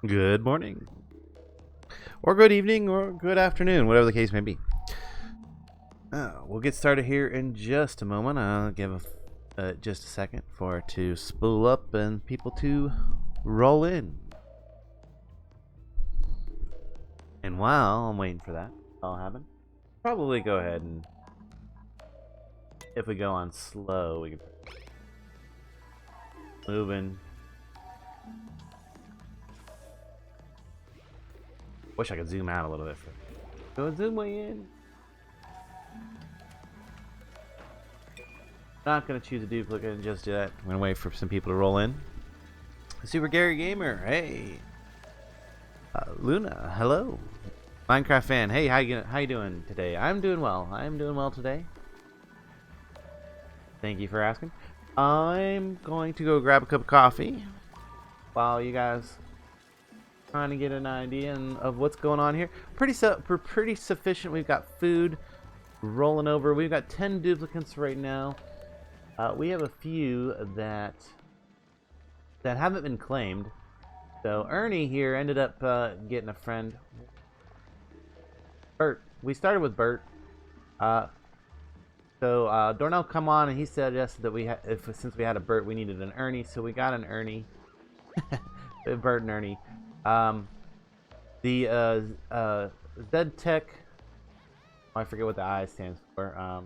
Good morning, or good evening, or good afternoon, whatever the case may be. We'll get started here in just a moment. I'll give just a second for it to spool up and people to roll in. And while I'm waiting for that to happen, probably go ahead and, if we go on slow, we can moving. Wish I could zoom out a little bit. Go zoom way in. Not gonna choose a duplicate just yet. I'm gonna wait for some people to roll in. Super Gary Gamer, hey. Luna, hello. Minecraft fan, hey, how you doing today? I'm doing well. I'm doing well today. Thank you for asking. I'm going to go grab a cup of coffee while you guys trying to get an idea of what's going on here. Pretty sufficient. We've got food rolling over. We've got 10 duplicates right now. We have a few that haven't been claimed. So Ernie here ended up getting a friend. Bert. We started with Bert. So Dornell come on and he suggested that since we had a Bert, we needed an Ernie. So we got an Ernie. Bert and Ernie. The ZTech. I forget what the I stands for.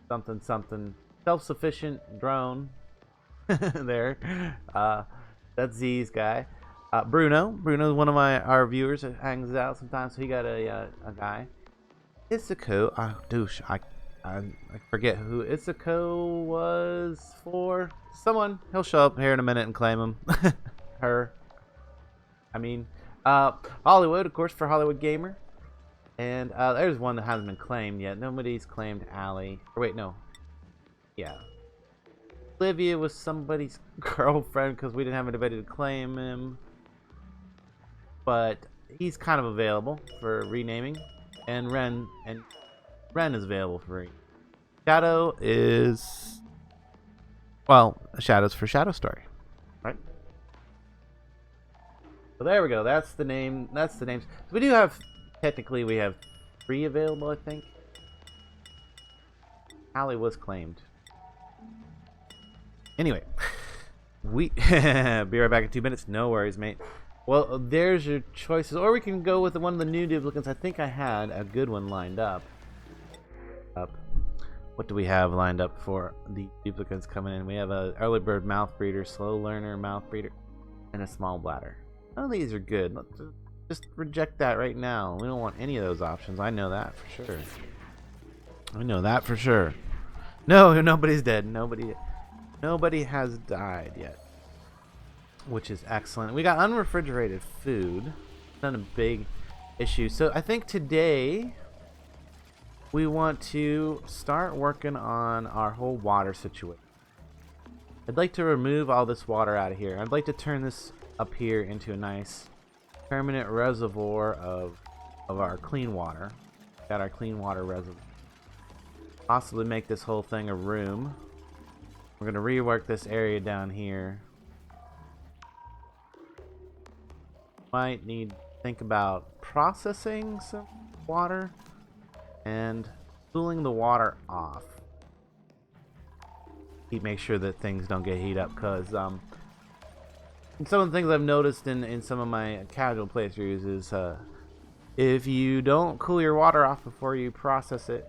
Something self-sufficient drone. There. That's Z's guy. Bruno's one of our viewers that hangs out sometimes, so he got a guy. Isako, I forget who Isako was for. Someone. He'll show up here in a minute and claim him. Her. I mean, Hollywood, of course, for Hollywood Gamer. And there's one that hasn't been claimed yet. Nobody's claimed Allie. Or wait, no. Yeah. Olivia was somebody's girlfriend because we didn't have anybody to claim him. But he's kind of available for renaming. And Ren is available for renaming. Shadow is... well, Shadow's for Shadow Story. Right? So there we go. That's the name. That's the names. So we do have... technically, we have 3 available, I think. Allie was claimed. Anyway, we be right back in 2 minutes. No worries, mate. Well, there's your choices, or we can go with one of the new duplicates. I think I had a good one lined up. What do we have lined up for the duplicates coming in? We have a early bird mouth breeder, slow learner mouth breeder, and a small bladder. None of these are good. Let's just reject that right now. We don't want any of those options. I know that for sure. I know that for sure. No, nobody's dead. Nobody has died yet, which is excellent. We got unrefrigerated food. Not a big issue. So I think today we want to start working on our whole water situation. I'd like to remove all this water out of here. I'd like to turn this up here into a nice permanent reservoir of our clean water. Got our clean water reservoir. Possibly make this whole thing a room. We're gonna rework this area down here. Might need to think about processing some water and cooling the water off. Make sure that things don't get heated up, because some of the things I've noticed in some of my casual playthroughs is if you don't cool your water off before you process it,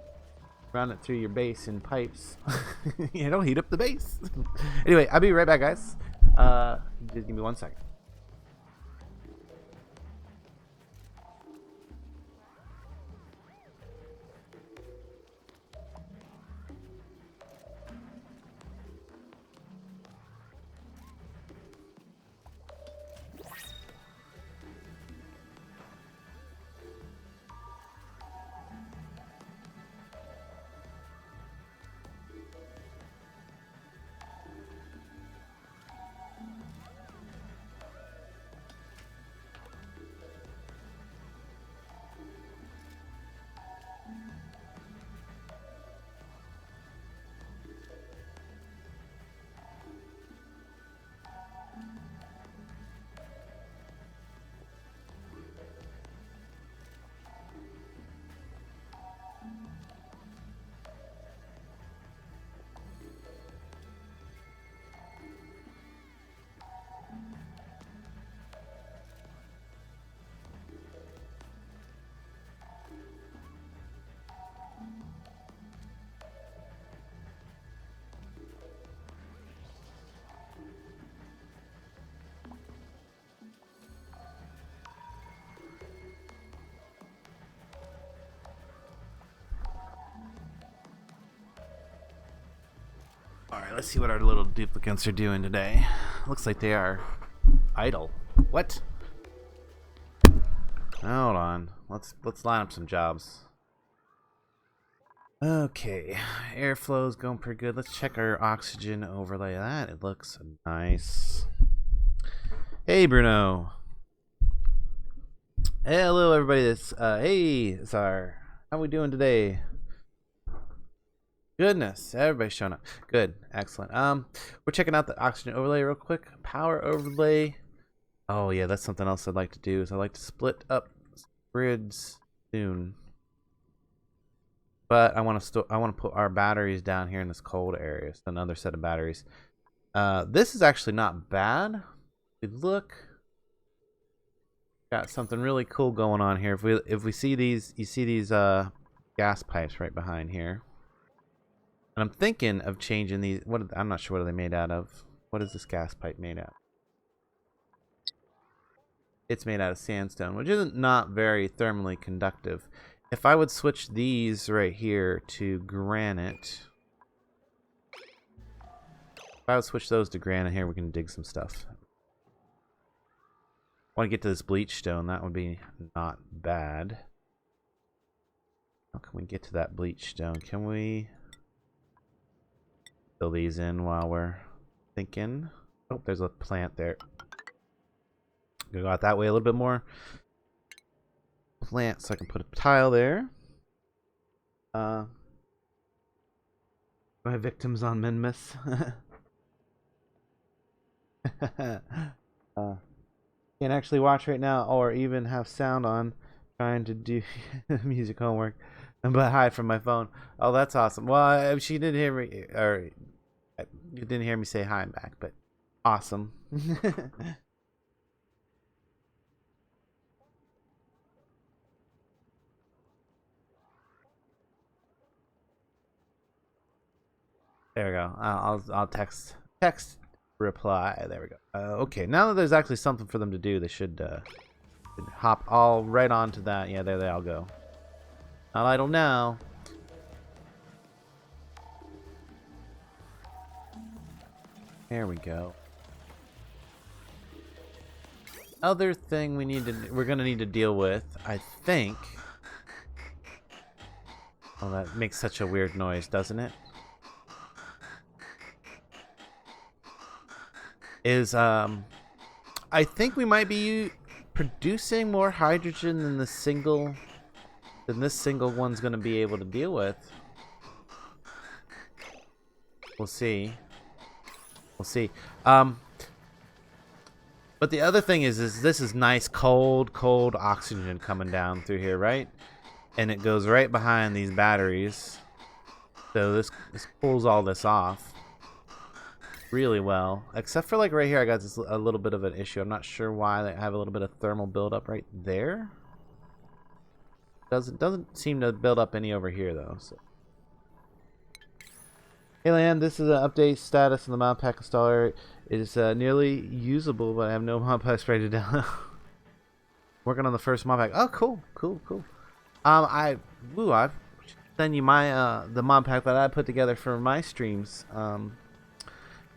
run it through your base in pipes, you don't heat up the base. Anyway, I'll be right back, guys. Just give me 1 second. Alright, let's see what our little duplicates are doing today. Looks like they are idle. What? Hold on. Let's line up some jobs. Okay, airflow's going pretty good. Let's check our oxygen overlay. That it looks nice. Hey, Bruno. Hello, everybody. Hey, Czar. How we doing today? Goodness, everybody's showing up. Good, excellent. We're checking out the oxygen overlay real quick. Power overlay. Oh yeah, that's something else I'd like to do. Is I like to split up grids soon. But I want to put our batteries down here in this cold area. So another set of batteries. This is actually not bad. If we look, got something really cool going on here. If we see these, you see these gas pipes right behind here. And I'm thinking of changing these. I'm not sure what are they made out of. What is this gas pipe made out of? It's made out of sandstone, which isn't not very thermally conductive. If I would switch these right here to granite, if I would switch those to granite here, we can dig some stuff. I want to get to this bleach stone. That would be not bad. How can we get to that bleach stone? Can we fill these in while we're thinking? Oh, there's a plant there. Gonna go out that way a little bit more. Plant, so I can put a tile there. My victims on Minmus. Can't actually watch right now or even have sound on, trying to do music homework, but hide from my phone. Oh, that's awesome. Well, she didn't hear me, or you didn't hear me say hi back, but awesome. There we go. I'll text reply. There we go. Okay, now that there's actually something for them to do, they should hop all right onto that. Yeah, there they all go. Not idle now. There we go. Other thing we're gonna need to deal with, I think. Oh, that makes such a weird noise, doesn't it? Is I think we might be producing more hydrogen than this single one's gonna be able to deal with. We'll see. We'll see. But the other thing is this is nice cold oxygen coming down through here, right? And it goes right behind these batteries. So this pulls all this off really well, except for like right here I got this a little bit of an issue. I'm not sure why. I have a little bit of thermal buildup right there. Doesn't seem to build up any over here though. So. Hey Land, this is an update status on the mod pack installer. It is nearly usable, but I have no mod packs ready to download. Working on the first mod pack. Oh, cool. I'll send you my the mod pack that I put together for my streams.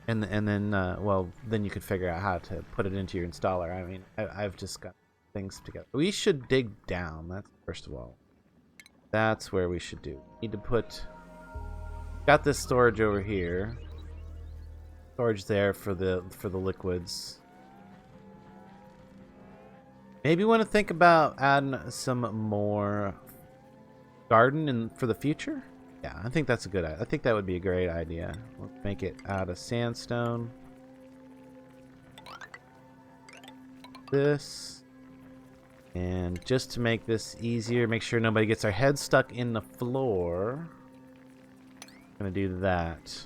And then well, then you could figure out how to put it into your installer. I mean, I've just got things together. We should dig down. That's first of all. That's where we should do. Need to put. Got this storage over here. Storage there for the liquids. Maybe want to think about adding some more garden for the future. Yeah, I think that's a good idea. I think that would be a great idea. Let's make it out of sandstone. This. And just to make this easier, make sure nobody gets their head stuck in the floor. I'm gonna do that.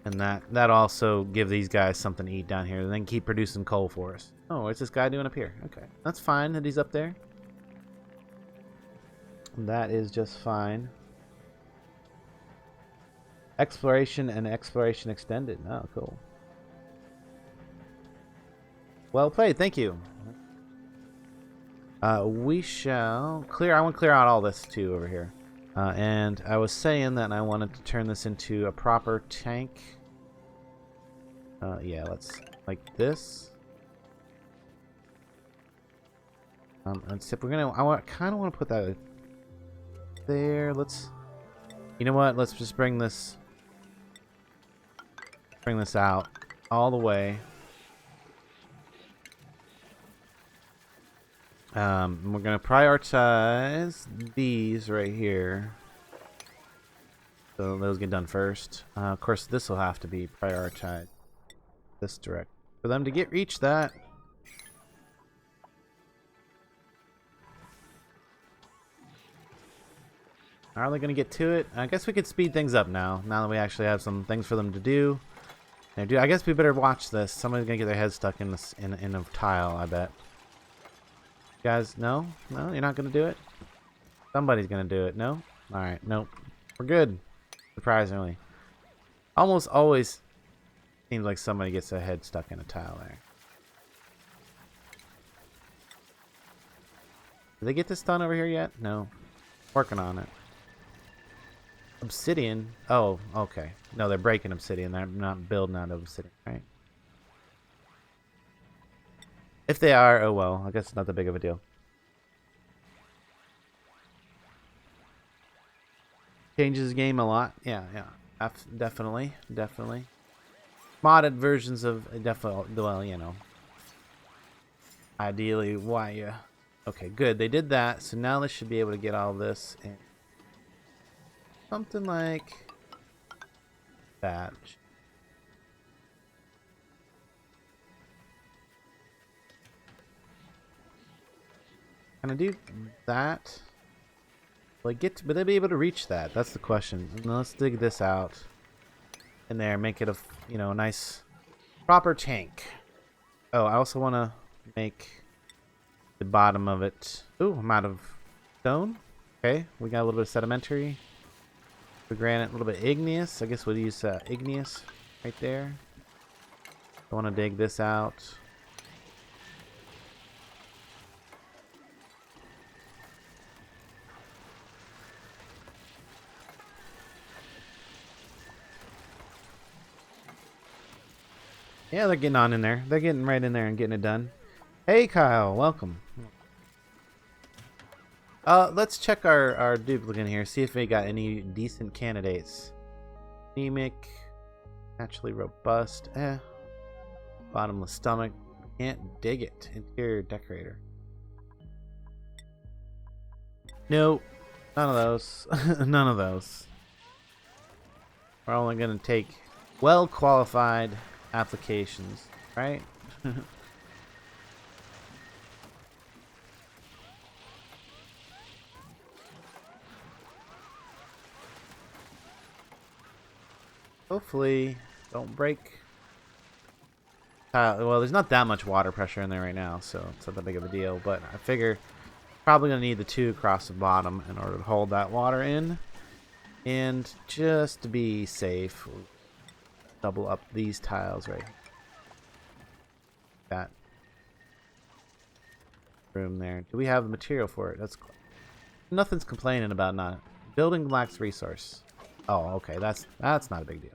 And that also give these guys something to eat down here, and then keep producing coal for us. Oh, what's this guy doing up here? Okay, that's fine that he's up there. That is just fine. Exploration and exploration extended. Oh, cool. Well played. Thank you. We shall clear. I want to clear out all this too over here. And I was saying that I wanted to turn this into a proper tank. Yeah, let's like this. And so we're gonna. I kind of want to put that there. Let's. You know what? Let's just bring this out all the way. We're gonna prioritize these right here. So those get done first. Of course, this will have to be prioritized. This direct for them to reach that. Are they going to get to it? I guess we could speed things up now. Now that we actually have some things for them to do. I guess we better watch this. Somebody's going to get their head stuck in this in a tile. I bet. You guys, no, you're not going to do it. Somebody's going to do it. No. All right. Nope. We're good. Surprisingly, almost always seems like somebody gets their head stuck in a tile there. Did they get this done over here yet? No. Working on it. Obsidian? Oh, okay. No, they're breaking obsidian. They're not building out of obsidian, right? If they are, oh well. I guess it's not that big of a deal. Changes the game a lot. Yeah. Definitely. Modded versions of definitely, well, you know. Ideally, why, yeah. Okay, good. They did that, so now they should be able to get all this in. Something like that. Can I do that? Will they be able to reach that? That's the question. Now let's dig this out in there, make it a, you know, nice proper tank. Oh, I also want to make the bottom of it. Ooh, I'm out of stone. Okay, we got a little bit of sedimentary. The granite, a little bit igneous. I guess we'll use igneous right there. I want to dig this out. Yeah, they're getting on in there. They're getting right in there and getting it done. Hey, Kyle, welcome. Let's check our duplicate here, see if we got any decent candidates. Anemic, naturally robust, bottomless stomach, can't dig it. Interior decorator. Nope, none of those. None of those. We're only gonna take well-qualified applications, right? Hopefully, don't break. Well, there's not that much water pressure in there right now, so it's not that big of a deal. But I figure probably gonna need the two across the bottom in order to hold that water in. And just to be safe, we'll double up these tiles right here. That room there. Do we have the material for it? That's nothing's complaining about not. Building lacks resource. Oh, okay. That's not a big deal.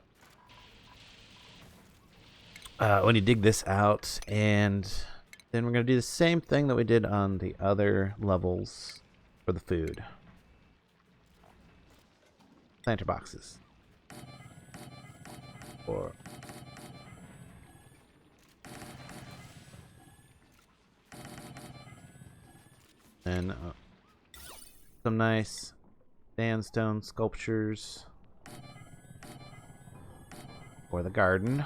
When you dig this out, and then we're going to do the same thing that we did on the other levels for the food. Planter boxes. Or and some nice sandstone sculptures for the garden.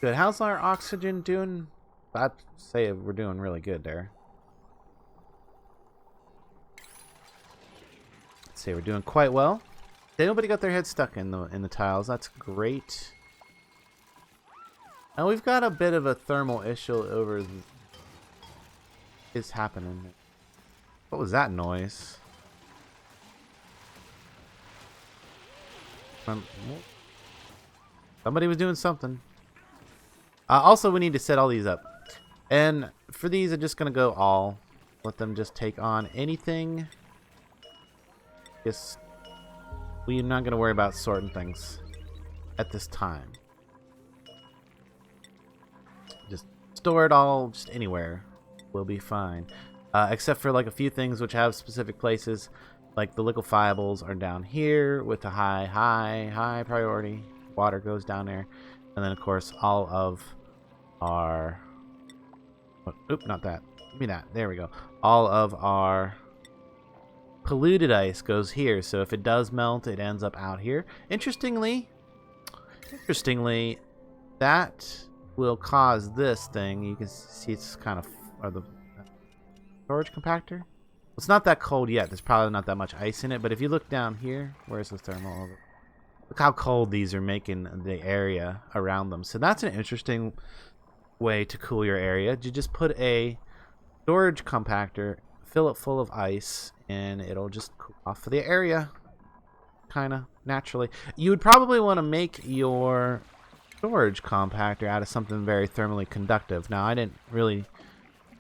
Good. How's our oxygen doing? I'd say we're doing really good there. Let's say we're doing quite well. Nobody got their head stuck in the tiles. That's great. And we've got a bit of a thermal issue over. Is happening. What was that noise? Somebody was doing something. Also, we need to set all these up. And for these, I'm just going to go all. Let them just take on anything. Just, we're not going to worry about sorting things at this time. Just store it all just anywhere. We'll be fine. Except for like a few things which have specific places. Like the liquefiables are down here with a high priority. Water goes down there. And then, of course, all of our... Oop, not that. Give me that. There we go. All of our polluted ice goes here. So if it does melt, it ends up out here. Interestingly, that will cause this thing. You can see it's kind of... Or the storage compactor? It's not that cold yet. There's probably not that much ice in it. But if you look down here... Where's the thermal? Look how cold these are making the area around them. So that's an interesting way to cool your area. You just put a storage compactor, fill it full of ice, and it'll just cool off the area kind of naturally. You would probably want to make your storage compactor out of something very thermally conductive. Now, I didn't really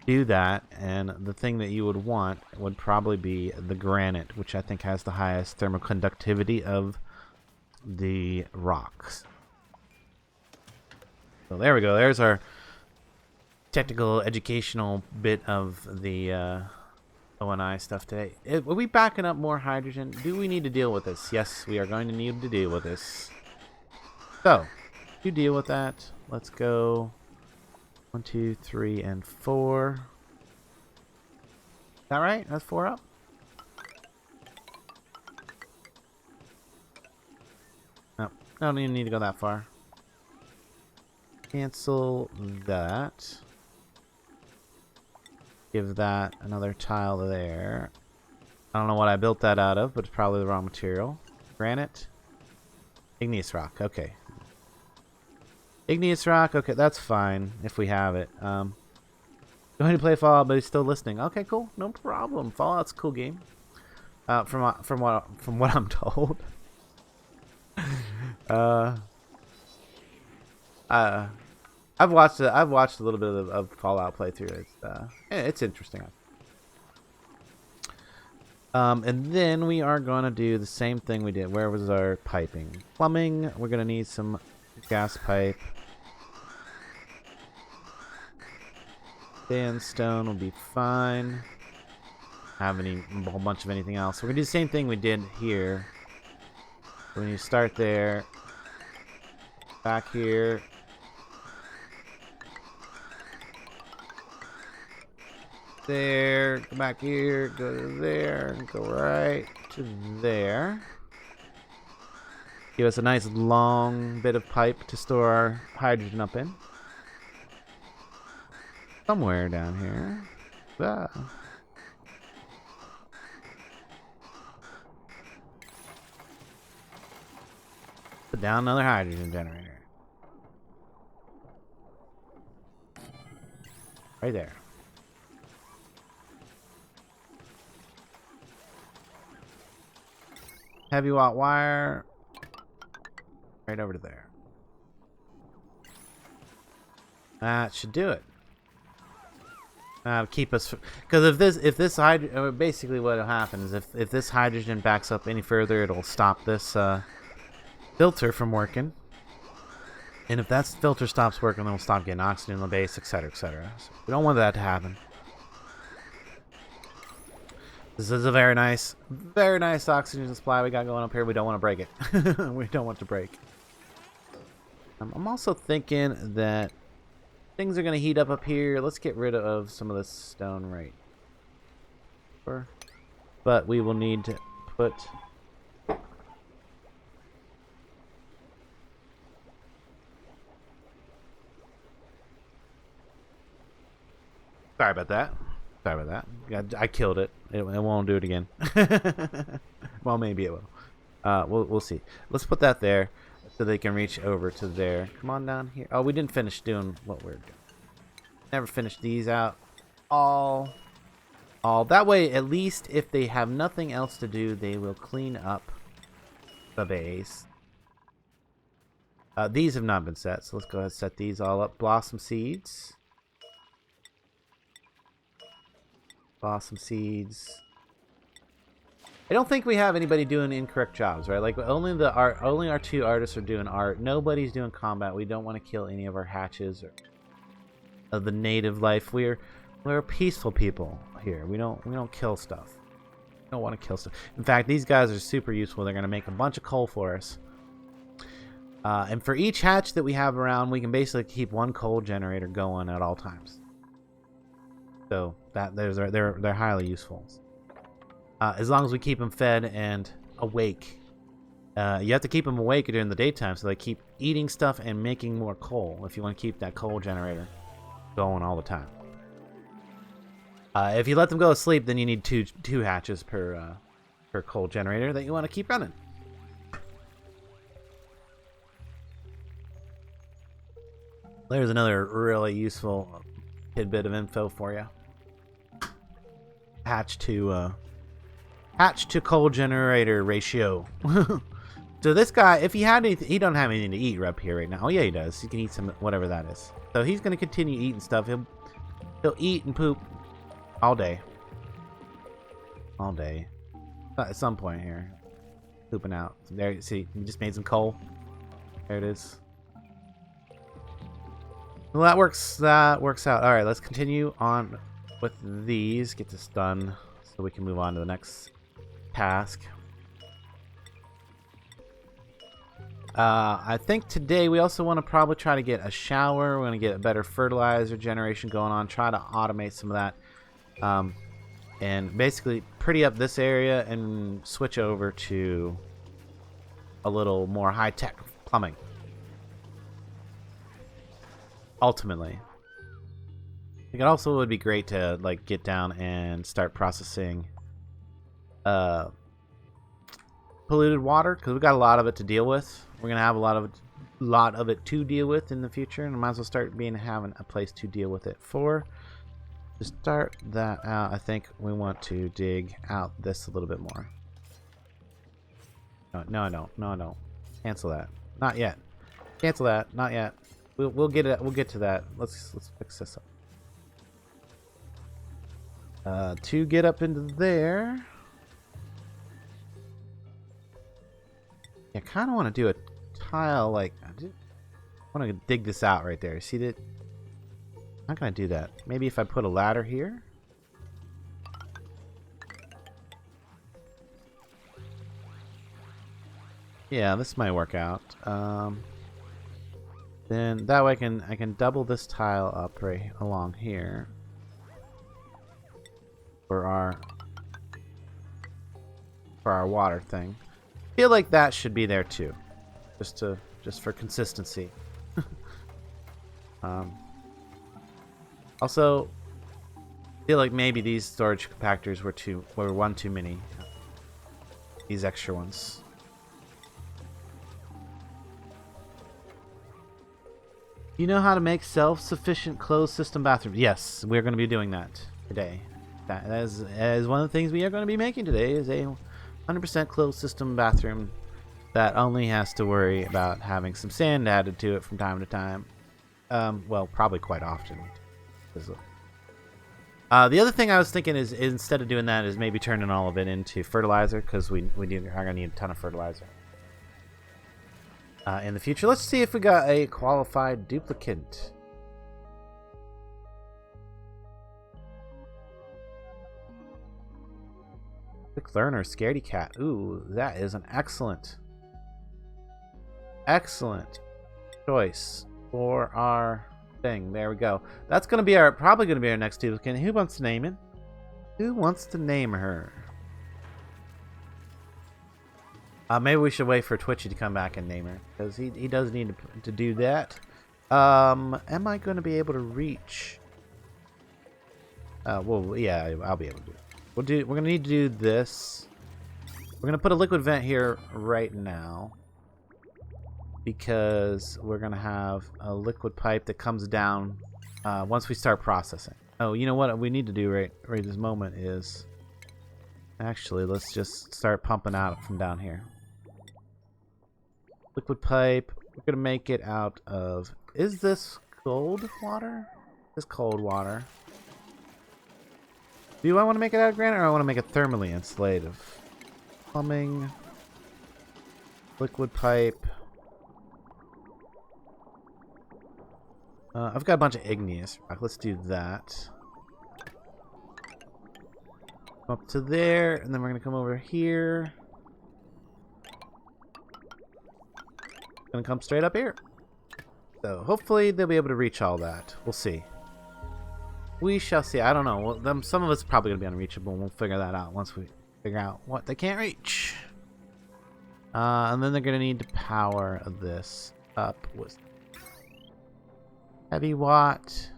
do that, and the thing that you would want would probably be the granite, which I think has the highest thermal conductivity of the rocks. So there we go. There's our technical educational bit of the O&I stuff today. Are we backing up more hydrogen? Do we need to deal with this? Yes, we are going to need to deal with this. So, you deal with that. Let's go 1, 2, 3, and 4. Is that right? That's 4 up? No, I don't even need to go that far. Cancel that. Give that another tile there. I don't know what I built that out of, but it's probably the wrong material. Granite. Igneous rock. Okay. Igneous rock. Okay, that's fine if we have it. Going to play Fallout, but he's still listening. Okay, cool. No problem. Fallout's a cool game. From what I'm told. I've watched a little bit of Fallout playthrough. It's interesting. And then we are gonna do the same thing we did. Where was our piping? Plumbing. We're gonna need some gas pipe. Sandstone will be fine. Have a whole bunch of anything else. We're gonna do the same thing we did here. When you start there, back here. There, go back here, go to there, and go right to there. Give us a nice long bit of pipe to store our hydrogen up in. Somewhere down here. Ah. Put down another hydrogen generator. Right there. Heavy watt wire. Right over to there. That should do it. Keep us, because if this hydrogen, basically what will happen is if this hydrogen backs up any further, it'll stop this filter from working. And if that filter stops working, then we'll stop getting oxygen in the base, etc., etc. So we don't want that to happen. This is a very nice oxygen supply we got going up here. We don't want to break it. We don't want to break. I'm also thinking that things are going to heat up here. Let's get rid of some of this stone right. But we will need to put... Sorry about that. Yeah, I killed it. It won't do it again. Well, maybe it will. We'll see. Let's put that there so they can reach over to there. Come on down here. Oh, we didn't finish doing what we're doing. Never finished these out. All. That way, at least if they have nothing else to do, they will clean up the base. These have not been set, so let's go ahead and set these all up. Blossom seeds. Blossom seeds. I don't think we have anybody doing incorrect jobs, right? Like only our 2 artists are doing art. Nobody's doing combat. We don't want to kill any of our hatches or of the native life. We're peaceful people here. We don't kill stuff. We don't want to kill stuff. In fact, these guys are super useful. They're going to make a bunch of coal for us. And for each hatch that we have around, we can basically keep 1 coal generator going at all times. So they're highly useful. As long as we keep them fed and awake. You have to keep them awake during the daytime so they keep eating stuff and making more coal if you want to keep that coal generator going all the time. If you let them go to sleep, then you need two hatches per coal generator that you want to keep running. There's another really useful tidbit of info for you. Hatch to coal generator ratio. So this guy, if he had anything, he don't have anything to eat up here right now. Oh yeah, he does. He can eat some whatever that is. So he's gonna continue eating stuff. He'll eat and poop all day. All day. At some point here, pooping out. There, you see, he just made some coal. There it is. Well, that works out. All right, let's continue on with these. Get this done so we can move on to the next task. I think today we also want to probably try to get a shower. We're going to get a better fertilizer generation going on. Try to automate some of that. And basically pretty up this area and switch over to a little more high-tech plumbing. Ultimately. I think it also would be great to like get down and start processing polluted water, because we got a lot of it to deal with. We're gonna have a lot of it to deal with in the future, and I might as well start having a place to deal with it for. To start that out, I think we want to dig out this a little bit more. No, I don't. No, I don't. Cancel that. Not yet. Cancel that. Not yet. We'll get it. We'll get to that. Let's fix this up. To get up into there. I kind of want to do a tile, like I want to dig this out right there. See that? I'm not gonna do that. Maybe if I put a ladder here. Yeah, this might work out. Then that way I can double this tile up right along here for our water thing. Feel like that should be there too, just for consistency. Also, feel like maybe these storage compactors were one too many. These extra ones. You know how to make self-sufficient closed system bathrooms? Yes, we're going to be doing that today. That is one of the things we are going to be making today, is a 100% closed system bathroom that only has to worry about having some sand added to it from time to time. Well, probably quite often. The other thing I was thinking is instead of doing that is maybe turning all of it into fertilizer, because we are going to need a ton of fertilizer in the future. Let's see if we got a qualified duplicant. Quick learner, scaredy cat. Ooh, that is an excellent choice for our thing. There we go. That's gonna be probably gonna be our next duplicant. Who wants to name it? Who wants to name her? Maybe we should wait for Twitchi to come back and name her, because he does need to do that. Am I gonna be able to reach? Well, yeah, I'll be able to do it. We're gonna need to do this. We're gonna put a liquid vent here right now, because we're gonna have a liquid pipe that comes down once we start processing. Oh, you know what we need to do right this moment is actually let's just start pumping out from down here. Liquid pipe we're gonna make it out of. Is this cold water? This cold water. Do I want to make it out of granite, or I want to make it thermally insulated? Plumbing, liquid pipe. I've got a bunch of igneous rock. Let's do that. Up to there, and then we're gonna come over here. Gonna come straight up here. So hopefully they'll be able to reach all that. We'll see. We shall see. I don't know. Well, some of it's probably gonna be unreachable, and we'll figure that out once we figure out what they can't reach. And then they're gonna need to power this up with heavy watt.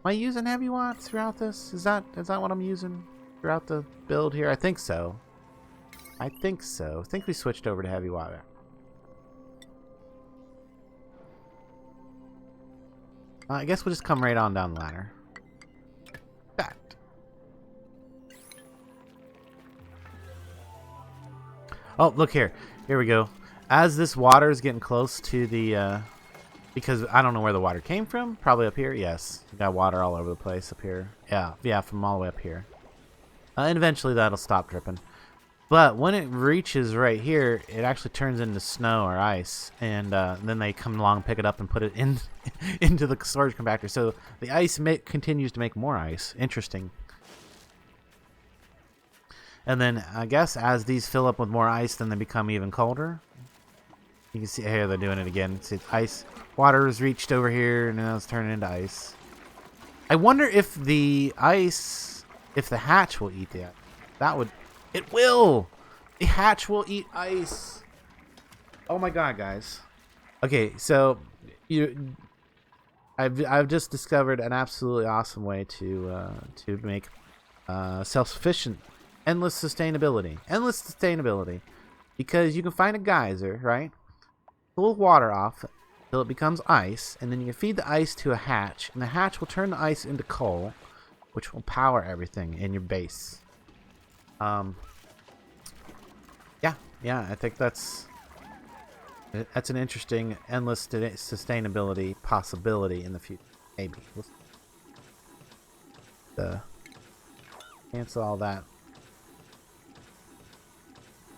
Am I using heavy watt throughout this? Is that what I'm using throughout the build here? I think so. I think so. I think we switched over to heavy watt. I guess we'll just come right on down the ladder. Fact. Oh, look here. Here we go. As this water is getting close to the, because I don't know where the water came from. Probably up here. Yes, we got water all over the place up here. Yeah, from all the way up here. And eventually that'll stop dripping. But when it reaches right here, it actually turns into snow or ice, and then they come along, pick it up, and put it in into the storage compactor. So the ice continues to make more ice. Interesting. And then I guess as these fill up with more ice, then they become even colder. You can see here they're doing it again. See, ice water has reached over here, and now it's turning into ice. I wonder if the ice, if the hatch will eat that. That would. It will! The hatch will eat ice. Oh my god, guys. Okay, so I've just discovered an absolutely awesome way to make self-sufficient, endless sustainability. Endless sustainability. Because you can find a geyser, right? Pull water off till it becomes ice, and then you can feed the ice to a hatch, and the hatch will turn the ice into coal, which will power everything in your base. Yeah, I think that's an interesting endless sustainability possibility in the future. Maybe. Cancel all that.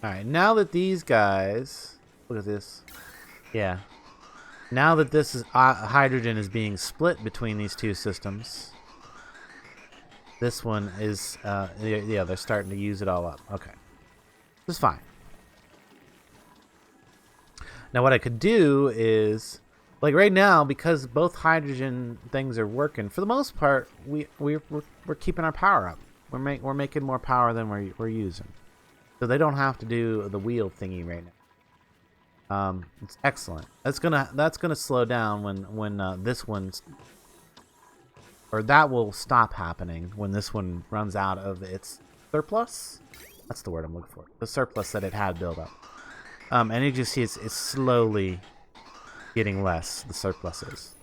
Alright, now that these guys, look at this. Yeah. Now that this is hydrogen is being split between these two systems. This one is, yeah, they're starting to use it all up. Okay. This is fine. Now what I could do is, like right now, because both hydrogen things are working, for the most part, we're keeping our power up. We're making more power than we're using. So they don't have to do the wheel thingy right now. It's excellent. That's gonna slow down when this one's, or that will stop happening when this one runs out of its surplus. That's the word I'm looking for. The surplus that it had built up. And you just see it's slowly getting less, the surplus is.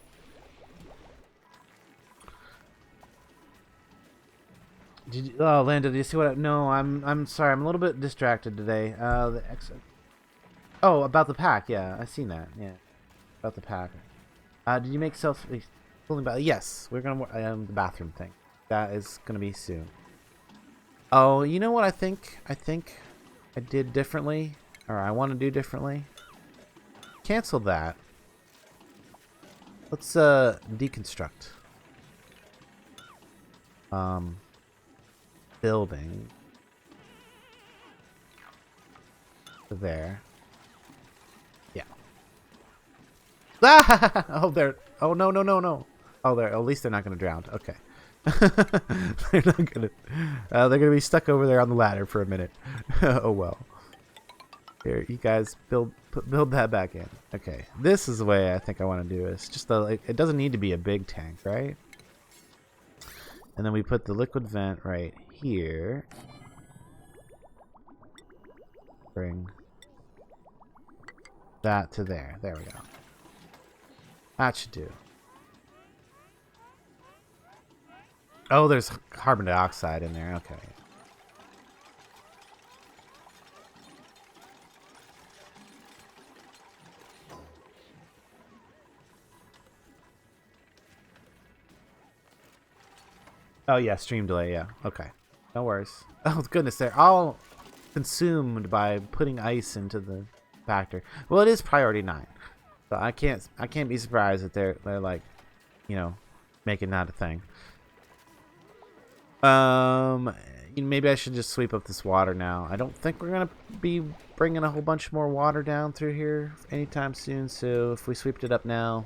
Oh, Landa, did you see what? No, I'm sorry. I'm a little bit distracted today. The exit. Oh, about the pack. Yeah, I seen that. Yeah, about the pack. Did you make cooling bath? Yes, we're gonna the bathroom thing. That is gonna be soon. Oh, you know what? I think I did differently, or I want to do differently. Cancel that. Let's deconstruct. Building. There. Yeah. Ah! Oh, there. Oh, no. Oh, there. At least they're not going to drown. Okay. They're not going to. They're going to be stuck over there on the ladder for a minute. Oh, well. Here, you guys build that back in. Okay. This is the way I think I want to do this. Just it doesn't need to be a big tank, right? And then we put the liquid vent right here. Bring that to there. There we go. That should do. Oh, there's carbon dioxide in there. Okay. Oh yeah, stream delay. Yeah. Okay. No worries. Oh goodness, they're all consumed by putting ice into the factor. Well, it is priority 9, so I can't be surprised that they're like, you know, making that a thing. Maybe I should just sweep up this water now. I don't think we're gonna be bringing a whole bunch more water down through here anytime soon. So if we sweeped it up now,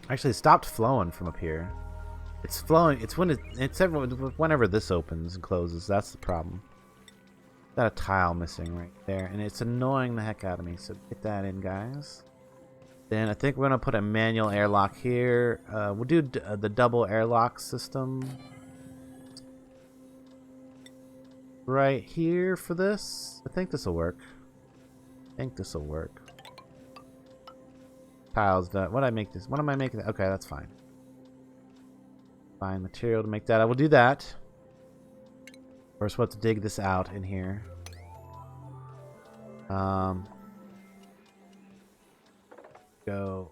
actually, it stopped flowing from up here. It's flowing. It's whenever this opens and closes. That's the problem. Got a tile missing right there, and it's annoying the heck out of me. So get that in, guys. Then I think we're gonna put a manual airlock here. We'll do the double airlock system right here for this. I think this will work. Tiles done. What did I make this? What am I making? Okay, that's fine. Fine material to make that. I will do that. First, we'll have to dig this out in here. Go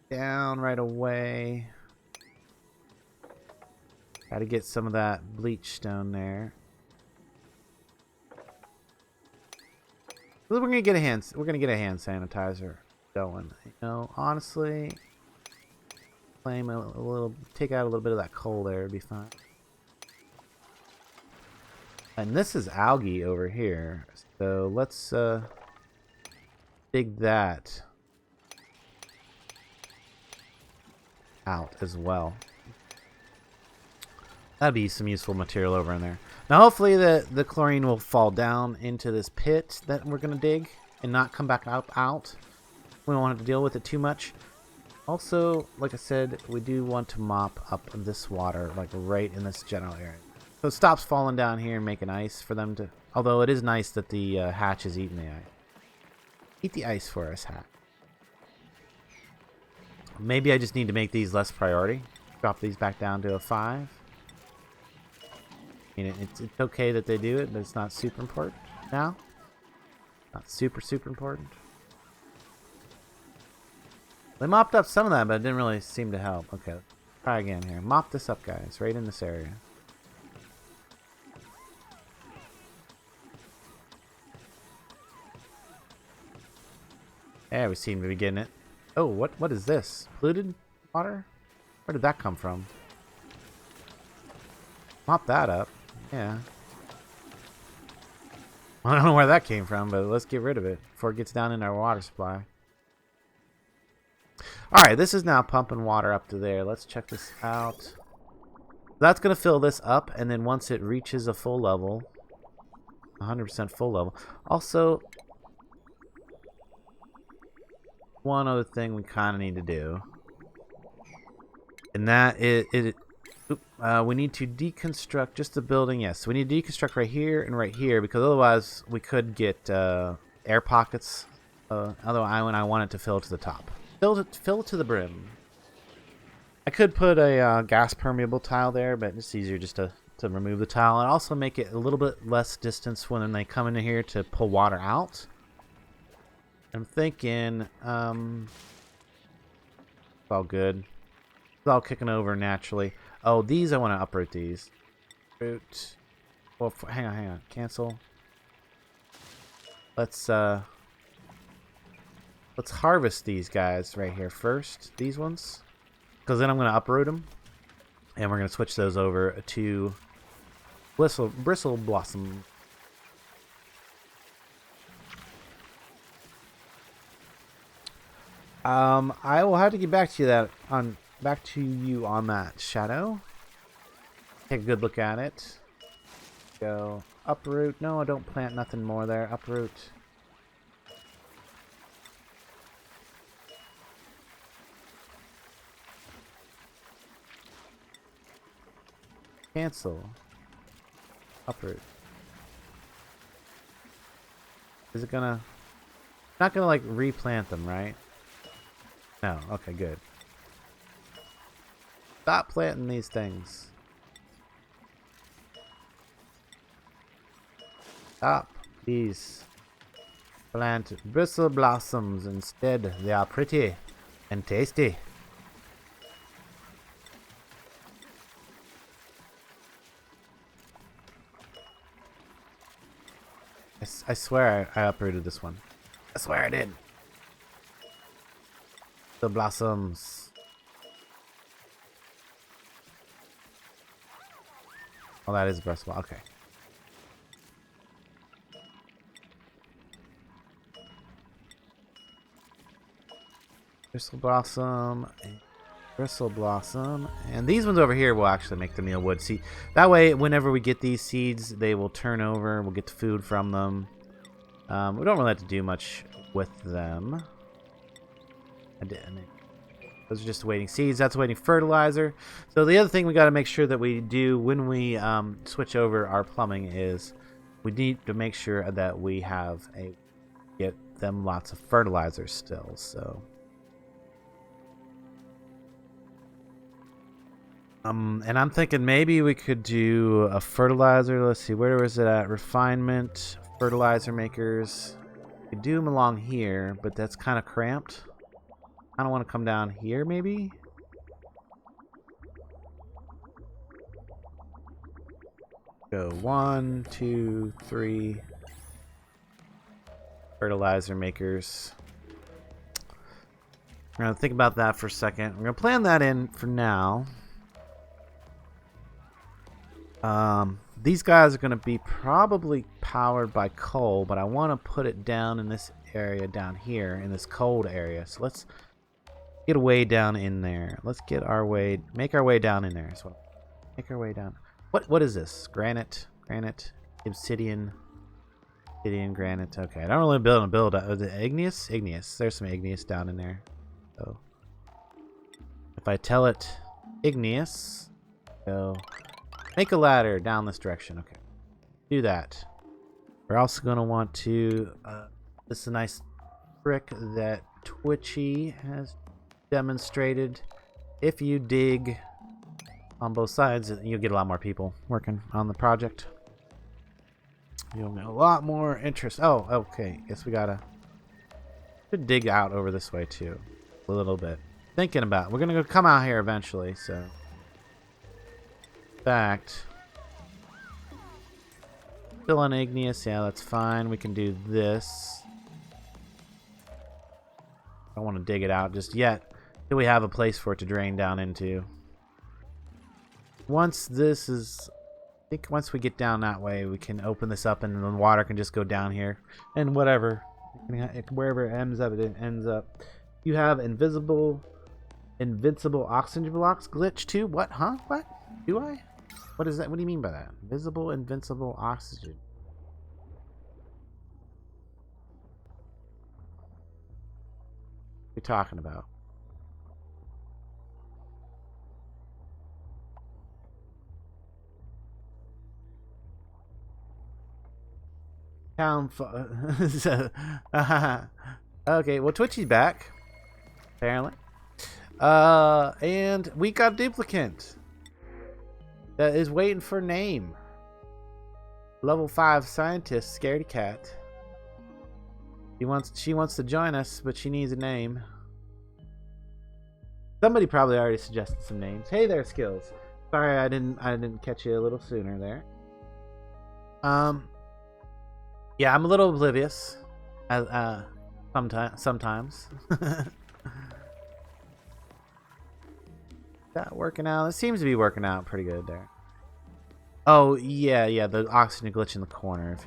down right away. Got to get some of that bleach stone there. We're gonna get a hand sanitizer going. You know, honestly, claim a little, take out a little bit of that coal there, it'd be fine. And this is algae over here, so let's dig that out as well. That'd be some useful material over in there. Now hopefully the chlorine will fall down into this pit that we're going to dig and not come back out. We don't want to deal with it too much. Also, like I said, we do want to mop up this water, like right in this general area. So it stops falling down here and making ice for them to... Although it is nice that the hatch is eating the ice. Eat the ice for us, hatch. Maybe I just need to make these less priority. Drop these back down to a 5. I mean, it's okay that they do it, but it's not super important now. Not super important. They mopped up some of that, but it didn't really seem to help. Okay, let's try again here. Mop this up, guys, right in this area. Yeah, we seem to be getting it. Oh, what is this? Polluted water? Where did that come from? Mop that up. Yeah. I don't know where that came from, but let's get rid of it before it gets down in our water supply. Alright, this is now pumping water up to there. Let's check this out. That's going to fill this up, and then once it reaches a full level, 100% full level. Also, one other thing we kind of need to do, and that is we need to deconstruct just the building. Yes, we need to deconstruct right here and right here, because otherwise we could get air pockets. Otherwise, when I want it to fill to the top, fill it to the brim. I could put a gas permeable tile there, but it's easier just to remove the tile and also make it a little bit less distance when they come into here to pull water out. I'm thinking, it's all good. It's all kicking over naturally. Oh, these I want to uproot these. Root. Well, hang on. Cancel. Let's harvest these guys right here first. These ones, because then I'm going to uproot them, and we're going to switch those over to bristle blossom. I will have to get back to you on that, Shadow. Take a good look at it. Go uproot. No, I don't plant nothing more there. Uproot. Cancel. Uproot. Is it gonna... Not gonna like replant them, right? No. Okay, good. Stop planting these things. Stop. These plant bristle blossoms instead. They are pretty and tasty. I swear I uprooted this one. I swear I did. The blossoms. Oh, that is breastball. Okay. Crystal blossom. Bristle blossom, and these ones over here will actually make the meal wood. See, that way whenever we get these seeds, they will turn over. We'll get the food from them. We don't really have to do much with them. Those are just waiting seeds. That's waiting fertilizer. So the other thing we got to make sure that we do when we switch over our plumbing is we need to make sure that we have get them lots of fertilizer still. So. And I'm thinking maybe we could do a fertilizer. Let's see, where was it at? Refinement, fertilizer makers. We could do them along here, but that's kind of cramped. I don't want to come down here, maybe? Go 1, 2, 3. Fertilizer makers. We're going to think about that for a second. We're going to plan that in for now. These guys are going to be probably powered by coal, but I want to put it down in this area down here, in this cold area. So let's get a way down in there. Let's get our way, make our way down in there. So make our way down. What is this? Granite, obsidian, granite. Okay, I don't really build. Is it igneous? Igneous. There's some igneous down in there. So if I tell it igneous, go. Make a ladder down this direction. Okay. Do that. We're also going to want to... this is a nice trick that Twitchi has demonstrated. If you dig on both sides, you'll get a lot more people working on the project. You'll get a lot more interest. Oh, okay. Guess we gotta dig out over this way too. A little bit. Thinking about it. We're going to go come out here eventually, so... fact, still on igneous. Yeah, that's fine. We can do this. I don't want to dig it out just yet till we have a place for it to drain down into. Once this is, I think once we get down that way, we can open this up and the water can just go down here and whatever, wherever it ends up, it ends up. You have invincible oxygen blocks glitch too. What? Huh? What? Do I? What is that? What do you mean by that? Invincible oxygen. What are you talking about? Okay, well, Twitchy's back, apparently. And we got a duplicate that is waiting for name. Level 5 scientist, Scaredy Cat. She wants to join us, but she needs a name. Somebody probably already suggested some names. Hey there, Skills. Sorry, I didn't catch you a little sooner there. Yeah, I'm a little oblivious. Sometimes. That working out? It seems to be working out pretty good there. Oh yeah, the oxygen glitch in the corner.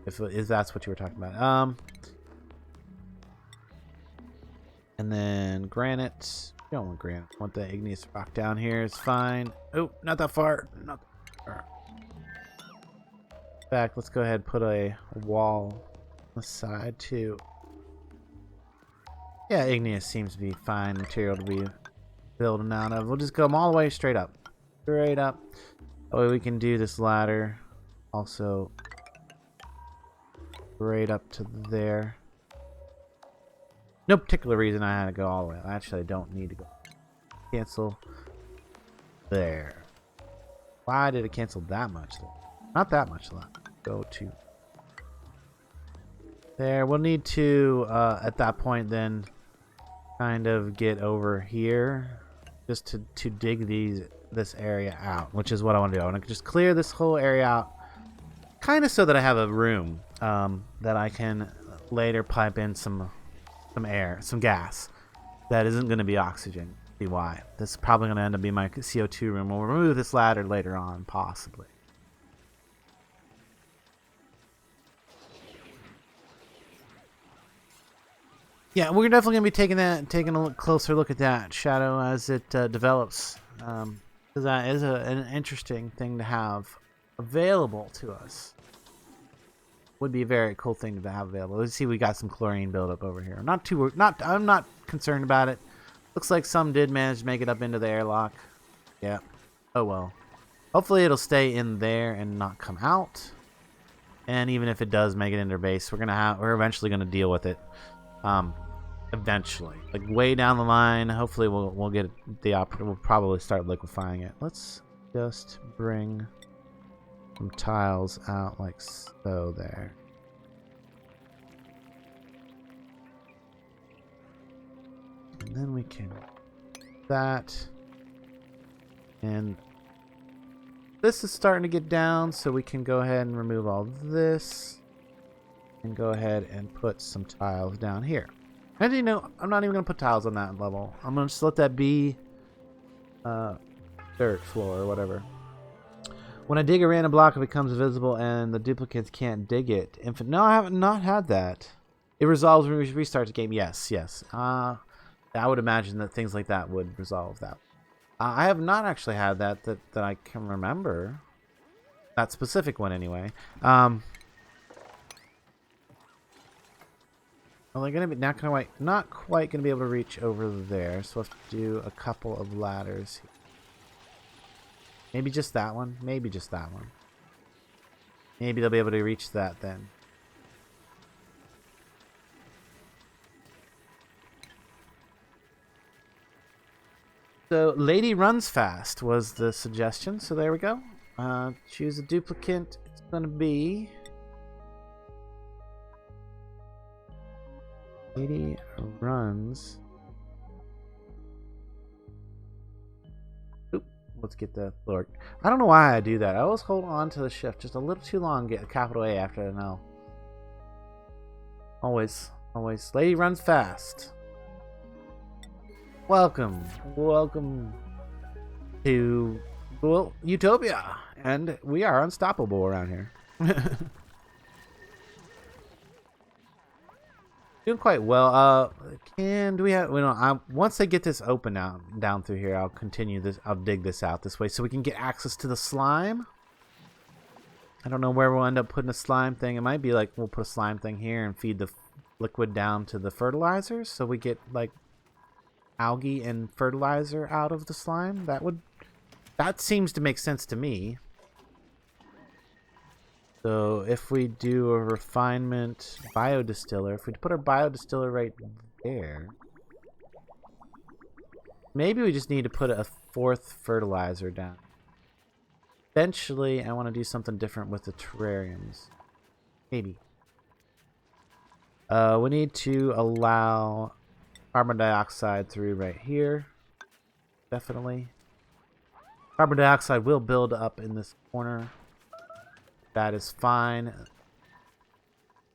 If that's what you were talking about. And then granite. You don't want granite. Want the igneous rock down here? It's fine. Oh, not that far. Not that far. In fact, let's go ahead and put a wall on the side too. Yeah, igneous seems to be fine material to be building out of. We'll just go all the way straight up. Straight up. Oh, we can do this ladder. Also, right up to there. No particular reason I had to go all the way. Actually, I don't need to go. Cancel. There. Why did it cancel that much? Not that much left. Go to there. We'll need to, at that point, then kind of get over here just to dig this area out, which is what I want to do. I want to just clear this whole area out, kind of so that I have a room. that I can later pipe in some air, some gas that isn't going to be oxygen. See why? This is probably going to end up being my CO2 room. We'll remove this ladder later on, possibly. Yeah, we're definitely going to be taking a closer look at that shadow as it develops. Because that is an interesting thing to have available to us. Would be a very cool thing to have available. Let's see, we got some chlorine buildup over here. I'm not concerned about it. Looks like some did manage to make it up into the airlock. Yeah. Oh well. Hopefully it'll stay in there and not come out. And even if it does make it into base, we're eventually gonna deal with it. Eventually, like way down the line. Hopefully we'll get we'll probably start liquefying it. Let's just bring some tiles out like so there. And then we can do that. And this is starting to get down, so we can go ahead and remove all this and go ahead and put some tiles down here. And you know, I'm not even going to put tiles on that level. I'm going to just let that be dirt floor or whatever. When I dig a random block, it becomes visible and the duplicates can't dig it. No, I haven't not had that. It resolves when we restart the game. Yes, yes. I would imagine that things like that would resolve that. I have not actually had that I can remember. That specific one, anyway. Well, they're gonna be not quite gonna be able to reach over there. So we'll have to do a couple of ladders. Maybe just that one. Maybe just that one. Maybe they'll be able to reach that then. So, Lady Runs Fast was the suggestion. So there we go. Choose a duplicate. It's going to be Lady Runs. Oop, let's get the floor. I don't know why I do that. I always hold on to the shift just a little too long. Get a capital A after an L. Always. Lady Runs Fast. Welcome to Utopia, and we are unstoppable around here. Doing quite well. Once they get this open down through here, I'll continue this. I'll dig this out this way so we can get access to the slime. I don't know where we'll end up putting a slime thing. It might be like we'll put a slime thing here and feed the liquid down to the fertilizers, so we get like algae and fertilizer out of the slime. That seems to make sense to me. So if we do a refinement biodistiller, if we put our biodistiller right there, maybe we just need to put a fourth fertilizer down. Eventually I want to do something different with the terrariums. Maybe we need to allow carbon dioxide through right here. Definitely. Carbon dioxide will build up in this corner. That is fine.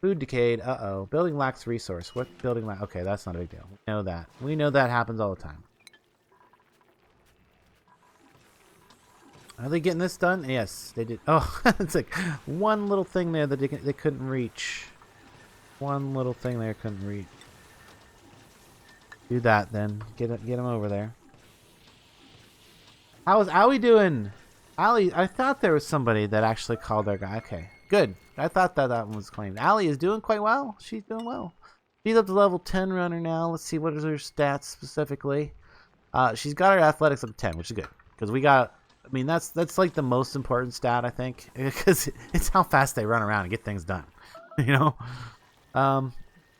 Food decayed. Uh-oh. Building lacks resource. What building lack? Okay, that's not a big deal. We know that. We know that happens all the time. Are they getting this done? Yes, they did. Oh, it's like one little thing there that they couldn't reach. One little thing there couldn't reach. Do that then. Get him over there. How's Allie doing? Allie, I thought there was somebody that actually called their guy. Okay, good. I thought that one was claimed. Allie is doing quite well. She's doing well. She's up to level 10 runner now. Let's see, what is her stats specifically? She's got her athletics up to 10, which is good. Because we got, I mean, that's like the most important stat, I think. Because it's how fast they run around and get things done. You know?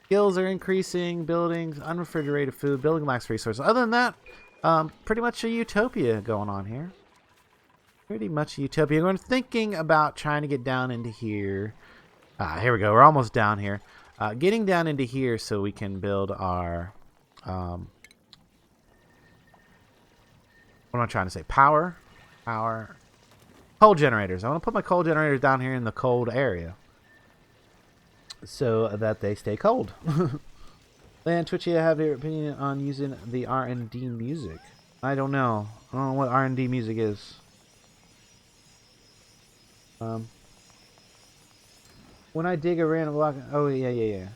Skills are increasing, buildings, unrefrigerated food, building lacks resources. Other than that, pretty much a utopia going on here. Pretty much a utopia. We're thinking about trying to get down into here. Here we go. We're almost down here. Getting down into here so we can build our... what am I trying to say? Power. Coal generators. I want to put my coal generators down here in the cold area. so that they stay cold. Land Twitchy, have your opinion on using the R&D music? I don't know. I don't know what R&D music is. When I dig a random block... Oh, yeah.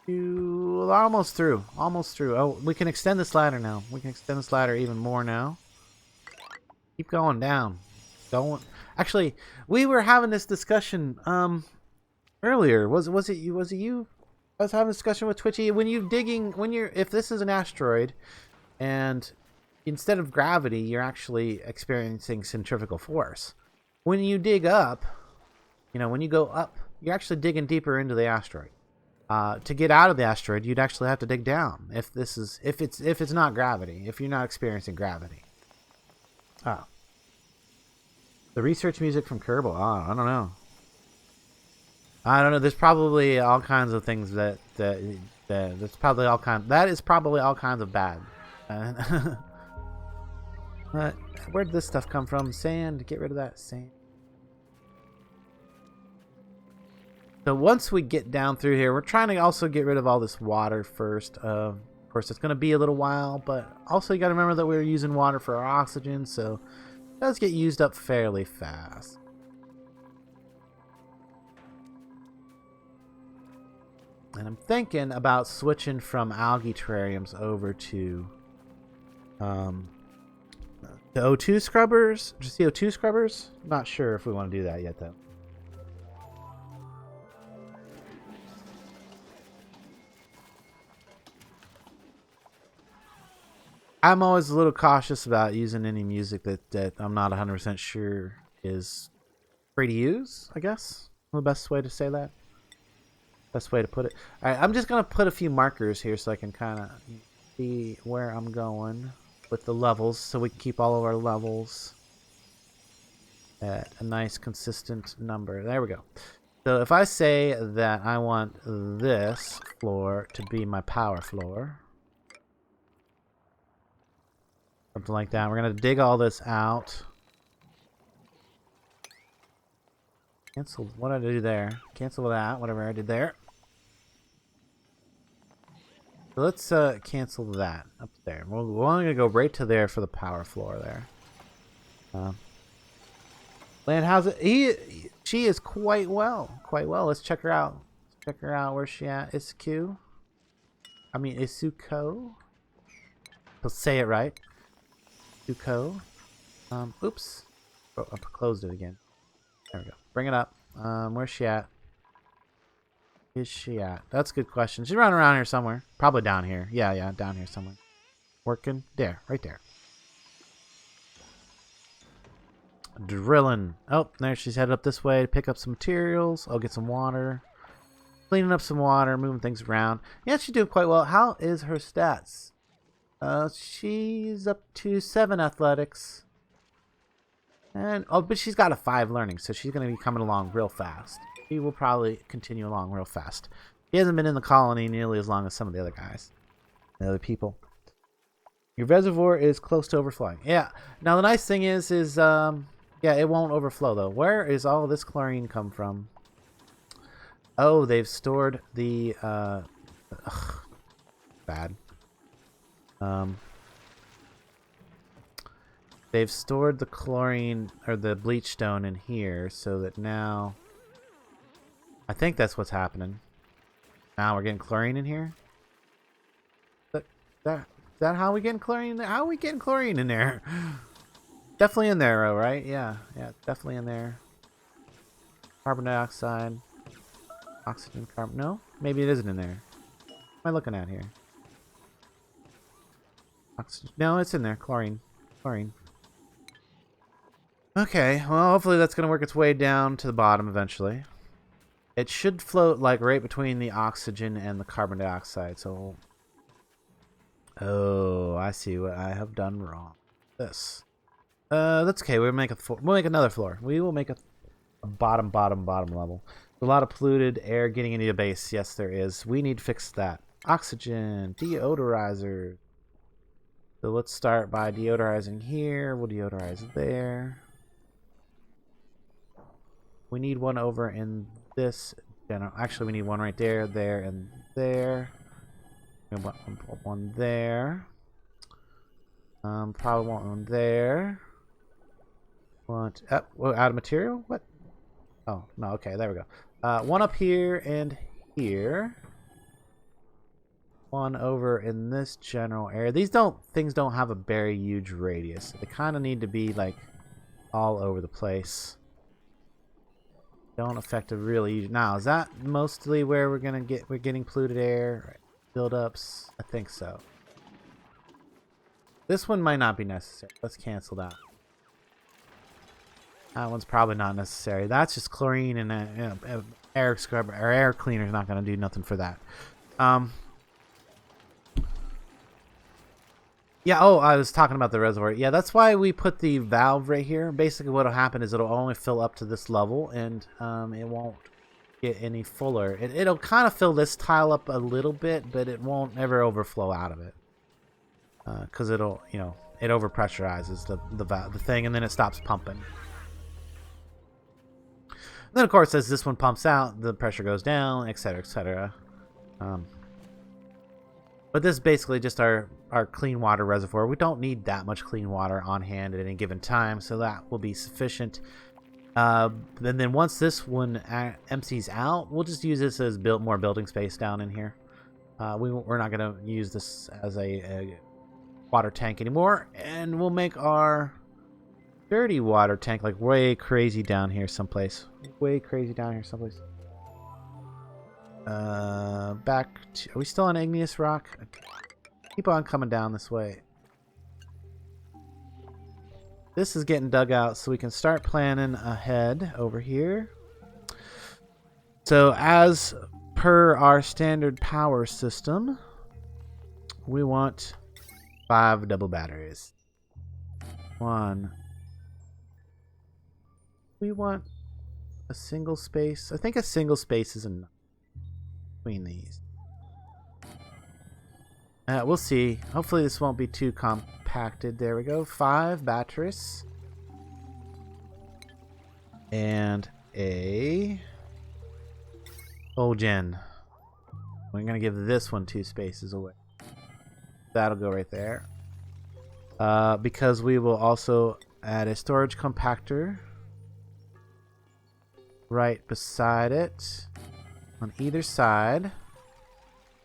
Almost through. Almost through. Oh, we can extend this ladder now. We can extend this ladder even more now. Keep going down. Actually, we were having this discussion earlier. Was it you? I was having a discussion with Twitchy. If this is an asteroid and instead of gravity, you're actually experiencing centrifugal force. When you dig up, when you go up, you're actually digging deeper into the asteroid. To get out of the asteroid, you'd actually have to dig down. If it's not gravity, if you're not experiencing gravity. Oh. The research music from Kerbal. Oh, I don't know. There's probably all kinds of things that is probably all kinds of bad. Where'd this stuff come from? Sand. Get rid of that sand. So once we get down through here, we're trying to also get rid of all this water first. Of course, it's going to be a little while, but also you got to remember that we're using water for our oxygen, so it does get used up fairly fast. And I'm thinking about switching from algae terrariums over to the O2 scrubbers. Just the O2 scrubbers? Not sure if we want to do that yet, though. I'm always a little cautious about using any music that I'm not 100% sure is free to use, I guess. The best way to say that. Best way to put it. Alright, I'm just going to put a few markers here so I can kind of see where I'm going with the levels, so we can keep all of our levels at a nice consistent number. There we go. So if I say that I want this floor to be my power floor, something like that. We're going to dig all this out. Cancel. What did I do there? Cancel that. Whatever I did there. So let's cancel that up there. We're only going to go right to there for the power floor there. Land, how's it? She is quite well. Quite well. Let's check her out. Check her out. Where's she at? Isuko. I'll say it right. Isuko. Oops. Oh, I closed it again. There we go. Bring it up. Where's she at? Is she at? That's a good question. She's running around here somewhere. Probably down here. Yeah, down here somewhere. Working. There. Right there. Drilling. Oh, there she's headed up this way to pick up some materials. I'll get some water. Cleaning up some water. Moving things around. Yeah, she's doing quite well. How is her stats? She's up to 7 athletics. But she's got a 5 learning, so she's going to be coming along real fast. She will probably continue along real fast. He hasn't been in the colony nearly as long as some of the other guys. The other people. Your reservoir is close to overflowing. Yeah. Now the nice thing is yeah, it won't overflow though. Where is all this chlorine come from? Oh, they've stored the bad. They've stored the chlorine or the bleach stone in here so that now I think that's what's happening. Now we're getting chlorine in here. Is that how we getting chlorine? How are we getting chlorine in there? Definitely in there, right? Yeah, definitely in there. Carbon dioxide, oxygen, carbon. No, maybe it isn't in there. What am I looking at here? Oxygen. No, it's in there. Chlorine. Okay, well, hopefully that's going to work its way down to the bottom eventually. It should float like right between the oxygen and the carbon dioxide. So, oh, I see what I have done wrong. This. That's okay. We'll make another floor. We will make a bottom level. A lot of polluted air getting into the base. Yes, there is. We need to fix that. Oxygen, deodorizer. So let's start by deodorizing here. We'll deodorize there. We need one over in this general. Actually, we need one right there, there, and there. We want one there. Probably want one there. Want out of material? What? Oh no. Okay, there we go. One up here and here. One over in this general area. These things don't have a very huge radius. They kind of need to be like all over the place. Don't affect a really huge. Now, is that mostly where we're getting polluted air buildups? I think so. This one might not be necessary. Let's cancel that. That one's probably not necessary. That's just chlorine and air scrubber or air cleaner is not going to do nothing for that. Yeah, oh, I was talking about the reservoir. Yeah, that's why we put the valve right here. Basically, what will happen is it'll only fill up to this level, and it won't get any fuller. It'll kind of fill this tile up a little bit, but it won't ever overflow out of it. Because it'll, you know, it overpressurizes the thing, and then it stops pumping. And then, of course, as this one pumps out, the pressure goes down, etc., etc. But this is basically just our clean water reservoir. We don't need that much clean water on hand at any given time, so that will be sufficient. And then once this one empties out, we'll just use this as more building space down in here. We're not going to use this as a water tank anymore, and we'll make our dirty water tank like way crazy down here someplace. Way crazy down here someplace. Back to, are we still on igneous rock? Okay. Keep on coming down this way. This is getting dug out, so we can start planning ahead over here. So as per our standard power system, we want 5 double batteries. 1. We want a single space. I think a single space is enough between these. We'll see. Hopefully this won't be too compacted. There we go. 5 batteries. And a cogen. We're going to give this one 2 spaces away. That'll go right there. Because we will also add a storage compactor right beside it on either side.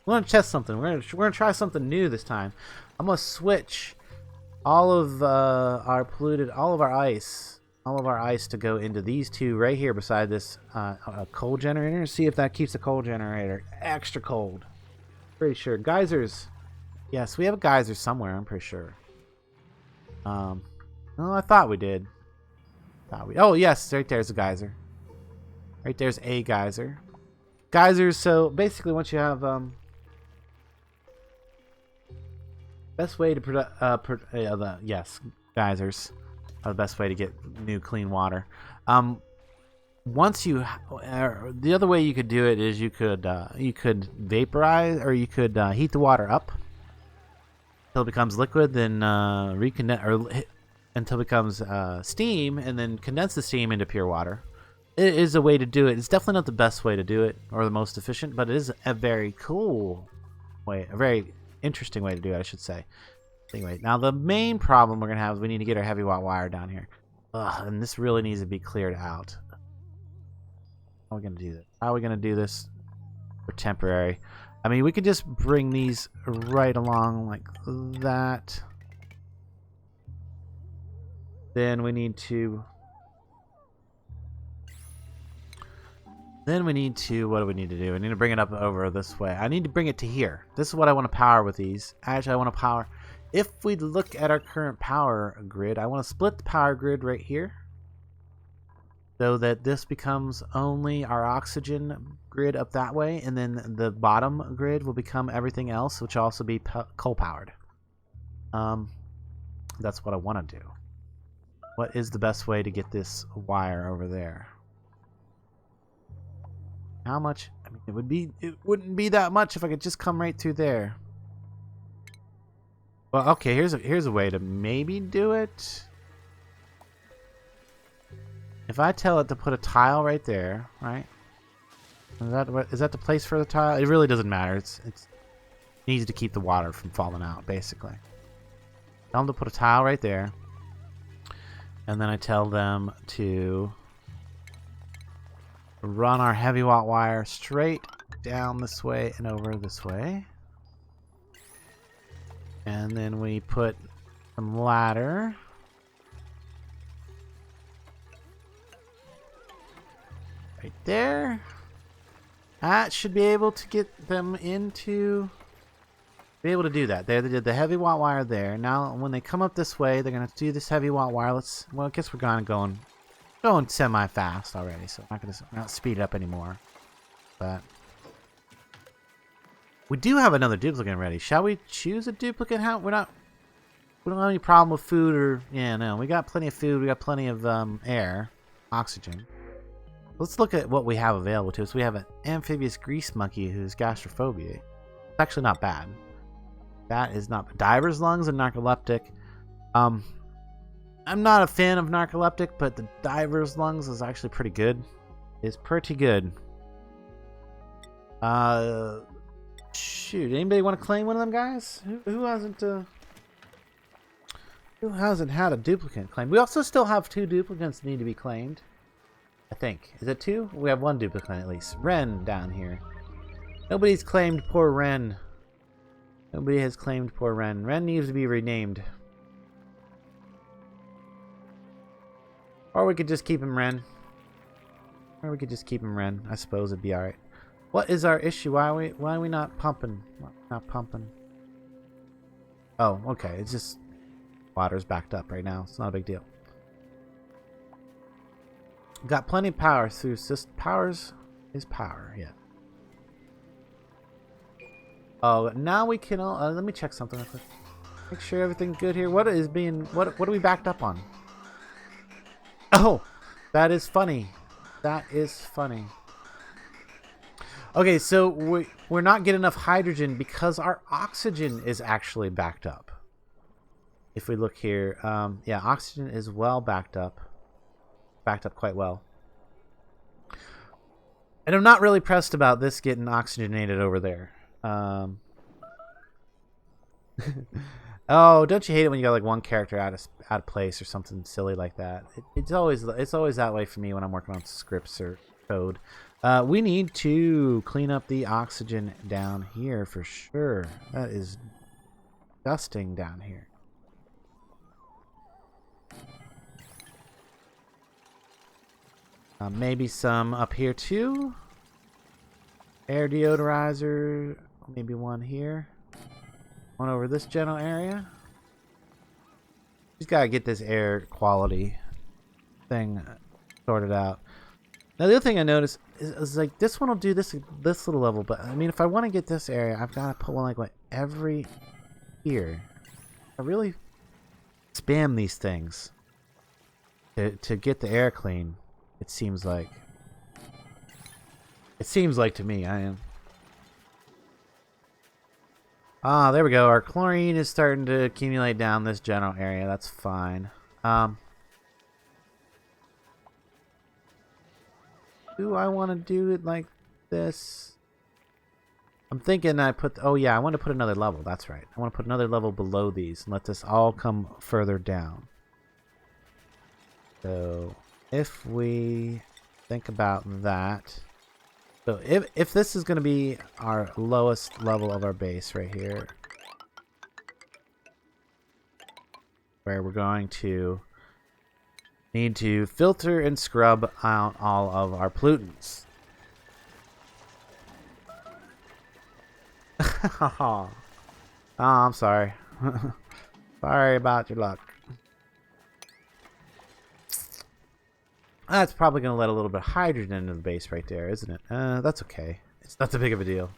We're gonna test something. We're gonna try something new this time. I'm gonna switch all of our ice to go into these 2 right here beside this coal generator. See if that keeps the coal generator extra cold. Pretty sure. Geysers. Yes, we have a geyser somewhere. I'm pretty sure. No, I thought we did. Oh yes, right there's a geyser. Right there's a geyser. Geysers. So basically, once you have best way to yes, geysers are the best way to get new clean water. Once you the other way you could do it is you could vaporize, or you could heat the water up until it becomes liquid, then until it becomes steam, and then condense the steam into pure water. It is a way to do it. It's definitely not the best way to do it or the most efficient, but it is a very cool way, a very interesting way to do it, I should say. Anyway, now the main problem we're going to have is we need to get our heavy watt wire down here. And this really needs to be cleared out. How are we going to do this? How are we going to do this for temporary? I mean, we could just bring these right along like that. Then we need to... what do we need to do? I need to bring it up over this way. I need to bring it to here. This is what I want to power with these. Actually, I want to power... If we look at our current power grid, I want to split the power grid right here, so that this becomes only our oxygen grid up that way, and then the bottom grid will become everything else, which will also be coal powered. That's what I want to do. What is the best way to get this wire over there? How much? I mean, it wouldn't be that much if I could just come right through there. Well, okay, here's a way to maybe do it. if I tell it to put a tile right there, right? Is that the place for the tile? It really doesn't matter. It needs to keep the water from falling out, basically. Tell them to put a tile right there. And then I tell them to run our heavy watt wire straight down this way and over this way. And then we put some ladder. Right there. That should be able to get them into... Be able to do that. They did the heavy watt wire there. Now, when they come up this way, they're going to do this heavy watt wire. Well, I guess we're going semi-fast already, so I'm not speed it up anymore. But we do have another duplicate ready. Shall we choose a duplicate? We don't have any problem with food or... Yeah, no. We got plenty of food. We got plenty of air. Oxygen. Let's look at what we have available to us. We have an amphibious grease monkey who's gastrophobia. It's actually not bad. That is not... Diver's lungs and narcoleptic. I'm not a fan of narcoleptic, but the diver's lungs is actually pretty good. It's pretty good. Shoot, anybody want to claim one of them guys? Who hasn't had a duplicate claim? We also still have 2 duplicates that need to be claimed. I think. Is it 2? We have 1 duplicate at least. Ren down here. Nobody's claimed poor Ren. Nobody has claimed poor Ren. Ren needs to be renamed. Or we could just keep him Ren. I suppose it'd be alright. What is our issue? Why are we not pumping? Not pumping. Oh, okay. It's just water's backed up right now. It's not a big deal. Got plenty of power through powers is power, yeah. Oh, now we can let me check something real quick. Make sure everything's good here. What are we backed up on? Oh, that is funny. That is funny. Okay, so we're not getting enough hydrogen because our oxygen is actually backed up. If we look here, yeah, oxygen is well backed up. Backed up quite well. And I'm not really pressed about this getting oxygenated over there. Oh, don't you hate it when you got like one character out of place or something silly like that? It's always that way for me when I'm working on scripts or code. We need to clean up the oxygen down here for sure. That is disgusting down here. Maybe some up here too. Air deodorizer. Maybe one here. One over this general area. Just gotta get this air quality thing sorted out. Now the other thing I noticed is like this one will do this little level, but I mean if I want to get this area, I've got to put one like every here. I really spam these things to get the air clean. It seems like to me. I am. Ah, there we go. Our chlorine is starting to accumulate down this general area. That's fine. Do I want to do it like this? I'm thinking oh yeah, I want to put another level. That's right. I want to put another level below these and let this all come further down. So if we think about that. So if this is going to be our lowest level of our base right here, where we're going to need to filter and scrub out all of our pollutants. Oh, I'm sorry. Sorry about your luck. That's probably going to let a little bit of hydrogen into the base right there, isn't it? That's okay. It's not that big of a deal.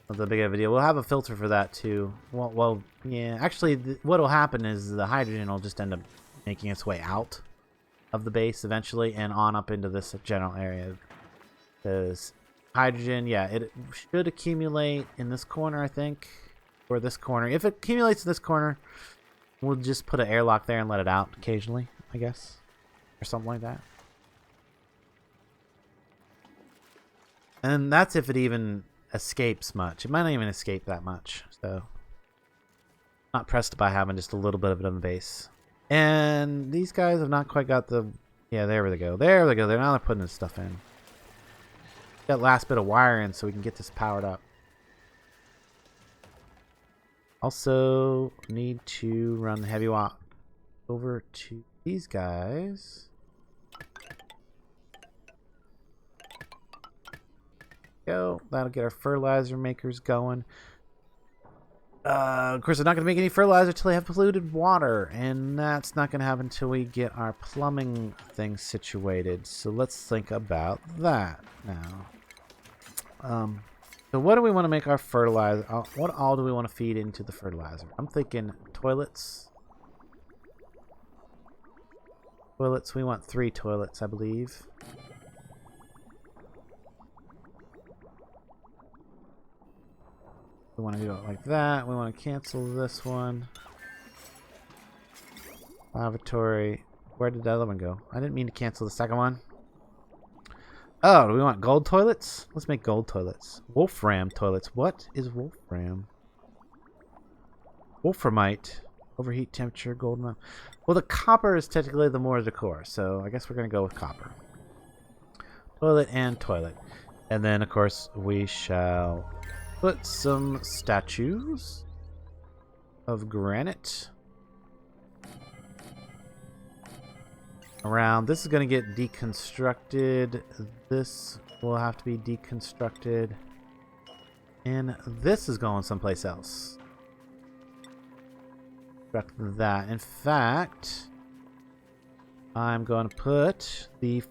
Not that big of a deal. We'll have a filter for that too. Well yeah. Actually, what will happen is the hydrogen will just end up making its way out of the base eventually and on up into this general area. Because hydrogen, yeah, it should accumulate in this corner, I think. Or this corner. If it accumulates in this corner, we'll just put an airlock there and let it out occasionally, I guess. Or something like that. And that's if it even escapes much. It might not even escape that much. So not pressed by having just a little bit of it on the base. And these guys have not quite got the... Yeah, there they go. There they go. Now they're putting this stuff in. That last bit of wire in so we can get this powered up. Also need to run the heavy wire over to these guys. Go. That'll get our fertilizer makers going. Of course, they're not going to make any fertilizer until they have polluted water, and that's not going to happen until we get our plumbing thing situated. So let's think about that now. So what do we want to make our fertilizer? What all do we want to feed into the fertilizer? I'm thinking toilets. Toilets. We want 3 toilets, I believe. We want to do it like that. We want to cancel this one. Lavatory. Where did the other one go? I didn't mean to cancel the second one. Oh, do we want gold toilets? Let's make gold toilets. Wolfram toilets. What is wolfram? Wolframite. Overheat temperature, gold. Well, the copper is technically the more decor, so I guess we're going to go with copper. Toilet and toilet. And then, of course, we shall put some statues of granite around. This is going to get deconstructed. This will have to be deconstructed. And this is going someplace else. Construct that. In fact, I'm going to put the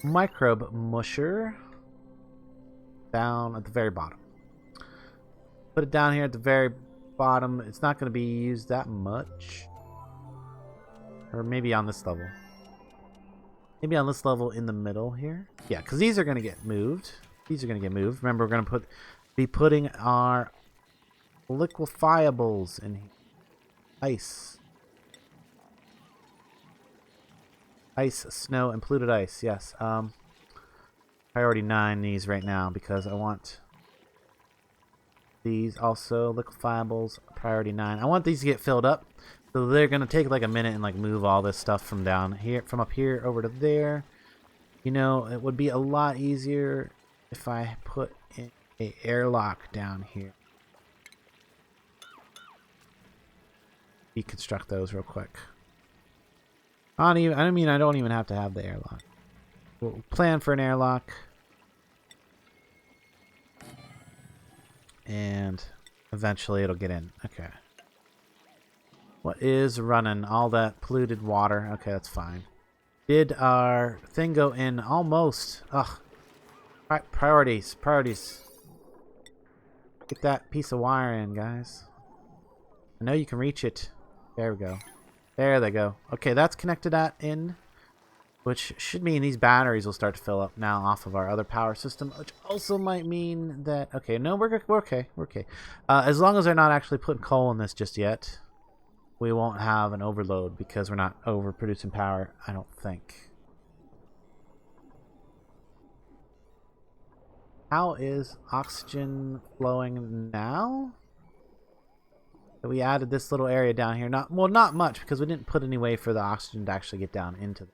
microbe musher down at the very bottom. Put it down here at the very bottom. It's not going to be used that much. Or maybe on this level. Maybe on this level in the middle here. Yeah, because these are going to get moved. These are going to get moved. Remember, we're going to be putting our liquefiables in here. Ice. Ice, snow, and polluted ice. Yes. Priority 9 these right now because I want these also liquefiables. Priority 9. I want these to get filled up. So they're going to take like a minute and like move all this stuff from down here, from up here over to there. You know, it would be a lot easier if I put in a airlock down here. Deconstruct those real quick. I don't even have to have the airlock. We'll plan for an airlock. And eventually it'll get in. Okay. What is running? All that polluted water. Okay, that's fine. Did our thing go in? Almost. Ugh. Priorities. Priorities. Get that piece of wire in, guys. I know you can reach it. There we go. There they go. Okay, that's connected that in. Which should mean these batteries will start to fill up now off of our other power system. Which also might mean that... Okay, no, we're okay. We're okay. As long as they're not actually putting coal in this just yet, we won't have an overload because we're not overproducing power, I don't think. How is oxygen flowing now? We added this little area down here. Not much because we didn't put any way for the oxygen to actually get down into it.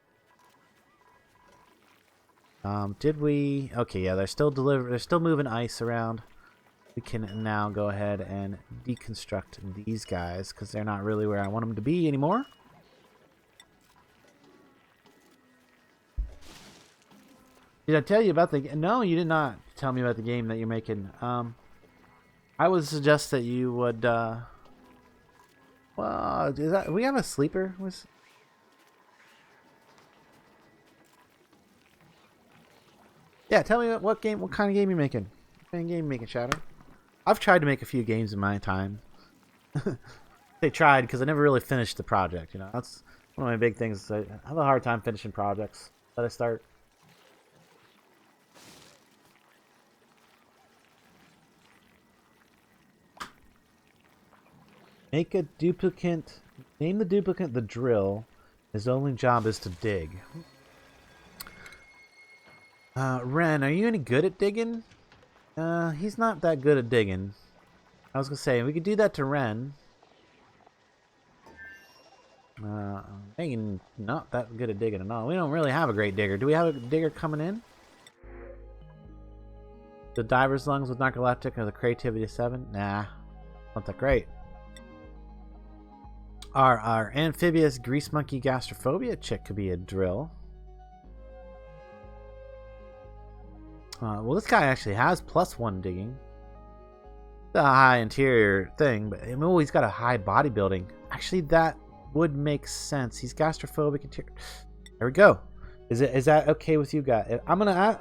Did we? Okay, yeah, they're still moving ice around. We can now go ahead and deconstruct these guys because they're not really where I want them to be anymore. Did I tell you about the... No, you did not tell me about the game that you're making. I would suggest that you would... Well, we have a sleeper? Yeah, tell me what kind of game you're making. What kind of game you're making, Shadow? I've tried to make a few games in my time. They tried because I never really finished the project. You know, that's one of my big things. I have a hard time finishing projects that I start. Make a duplicate. Name the duplicate the drill. His only job is to dig. Ren, are you any good at digging? He's not that good at digging. I was gonna say, we could do that to Ren. Megan, not that good at digging at all. We don't really have a great digger. Do we have a digger coming in? The diver's lungs with narcoleptic or the creativity 7? Nah, not that great. Our amphibious grease monkey gastrophobia chick could be a drill. Well, this guy actually has +1 digging. It's a high interior thing, but he's got a high bodybuilding. Actually, that would make sense. He's gastrophobic interior. There we go. Is that okay with you guys? I'm gonna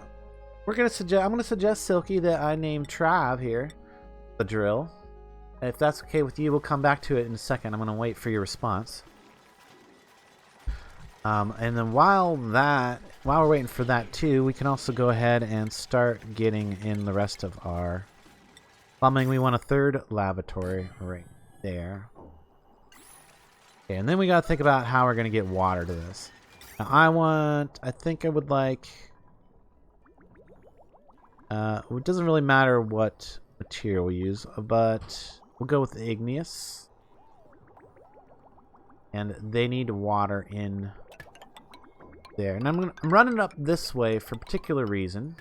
suggest Silky that I name Trav here, the drill. If that's okay with you, we'll come back to it in a second. I'm gonna wait for your response. And then while we're waiting for that too, we can also go ahead and start getting in the rest of our plumbing. We want a 3rd lavatory right there. Okay, and then we gotta think about how we're gonna get water to this. Now I think I would like, it doesn't really matter what material we use, but we'll go with igneous. And they need water in there. And I'm running it up this way for a particular reason.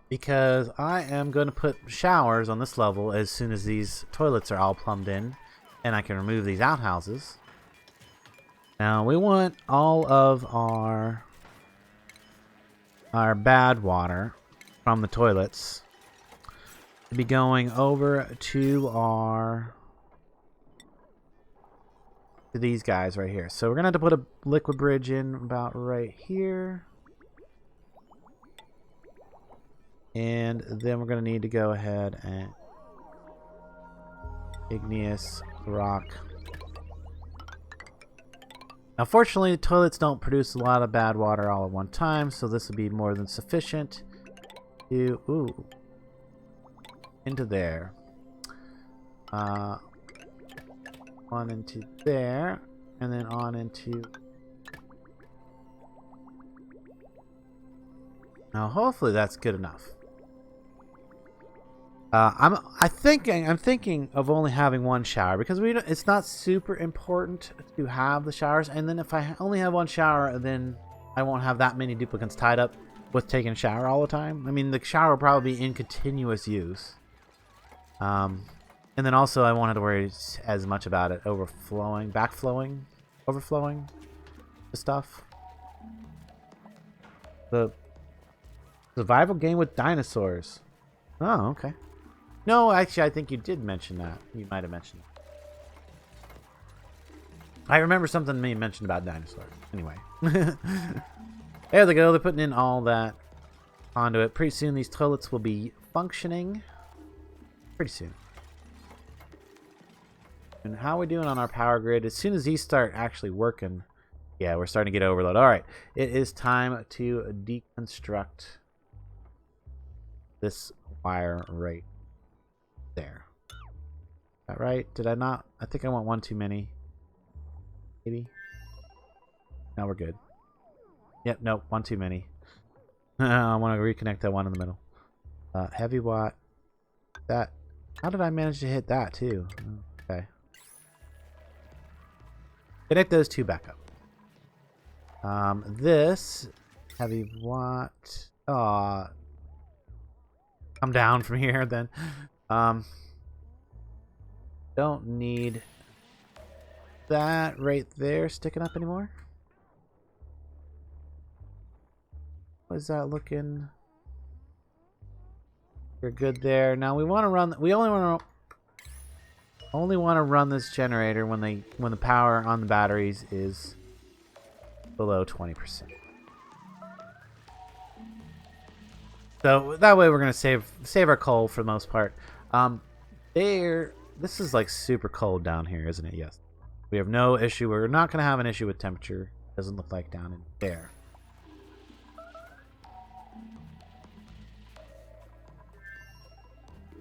Because I am going to put showers on this level as soon as these toilets are all plumbed in. And I can remove these outhouses. Now we want all of our bad water from the toilets to be going over to these guys right here. So we're gonna have to put a liquid bridge in about right here. And then we're gonna need to go ahead and igneous rock. Now fortunately the toilets don't produce a lot of bad water all at one time, so this will be more than sufficient to into there. On into there, and then on into. Now hopefully that's good enough. I'm thinking of only having 1 shower because it's not super important to have the showers, and then if I only have 1 shower, then I won't have that many duplicates tied up with taking a shower all the time. I mean, the shower will probably be in continuous use. And then also I won't have to worry as much about it overflowing the stuff. The survival game with dinosaurs. Oh, okay. No, actually, I think you did mention that. You might have mentioned it. I remember something me mentioned about dinosaurs. Anyway. There they go. They're putting in all that onto it. Pretty soon these toilets will be functioning. Pretty soon. And how are we doing on our power grid? As soon as these start actually working, yeah, we're starting to get overload. All right. It is time to deconstruct this wire right there. Is that right? Did I not? I think I want 1 too many. Maybe. Now we're good. Yep, nope, 1 too many. I want to reconnect that one in the middle. Heavy watt. That. How did I manage to hit that too? Okay. Connect those 2 back up. This heavy watt. Come down from here then. Don't need that right there sticking up anymore. What is that looking? We're good there. Now we want to run. We only want to run this generator when the power on the batteries is below 20%. So that way we're gonna save our coal for the most part. This is like super cold down here, isn't it? Yes. We have no issue. We're not gonna have an issue with temperature. Doesn't look like down in there.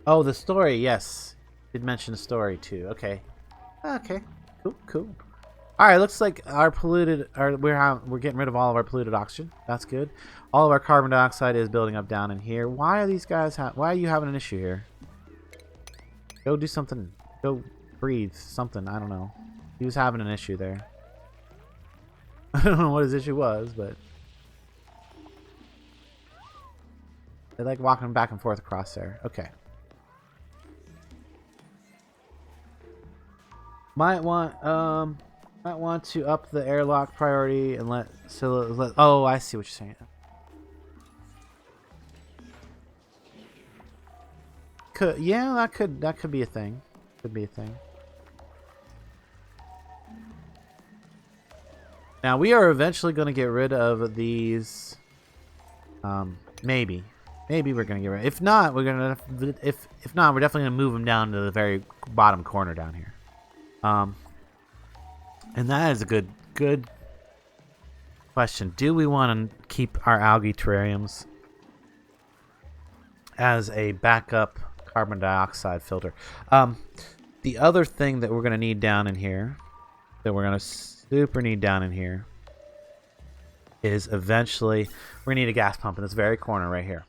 Oh, the story, yes. Did mention the story too. Okay. Okay. Cool, cool. All right, looks like our polluted, we're getting rid of all of our polluted oxygen. That's good. All of our carbon dioxide is building up down in here. Why are these guys? Why are you having an issue here? Go do something. Go breathe something. I don't know. He was having an issue there. I don't know what his issue was, but they like walking back and forth across there. Okay. Might want to up the airlock priority and let oh, I see what you're saying. Yeah, that could be a thing. Could be a thing. Now we are eventually going to get rid of these. Maybe we're going to get rid. If not, we're gonna. If not, we're definitely going to move them down to the very bottom corner down here. And that is a good question. Do we want to keep our algae terrariums as a backup carbon dioxide filter? The other thing that we're going to need down in here, that we're going to super need down in here, is eventually we're going to need a gas pump in this very corner right here.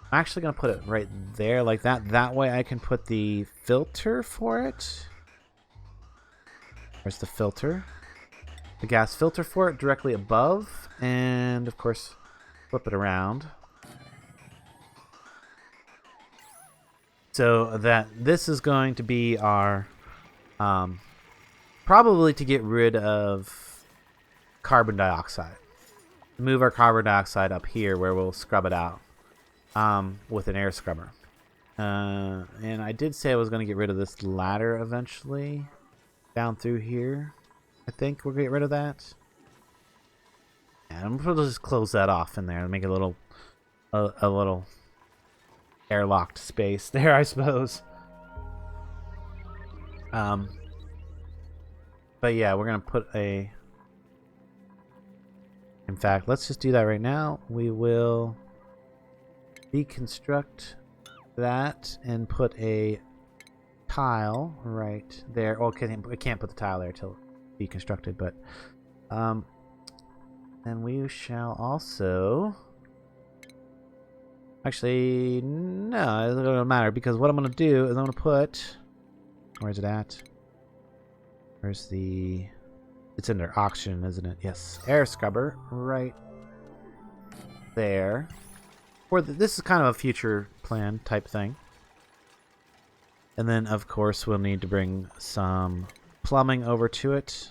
I'm actually going to put it right there like that. That way I can put the filter for it. Where's the filter? The gas filter for it directly above. And, of course, flip it around. So that this is going to be our... probably to get rid of carbon dioxide. Move our carbon dioxide up here where we'll scrub it out. With an air scrubber. And I did say I was going to get rid of this ladder eventually. Down through here. I think we'll get rid of that. And we'll just close that off in there and make a little airlocked space there, I suppose. But yeah, we're going to put a... In fact, let's just do that right now. We will... deconstruct that and put a tile right there. Oh, I can't put the tile there till deconstructed, but and we shall also actually no, it doesn't matter because what I'm gonna do is I'm gonna put, where's it at? Where's the, it's in there, oxygen, isn't it? Yes, air scrubber right there. This is kind of a future plan type thing. And then, of course, we'll need to bring some plumbing over to it.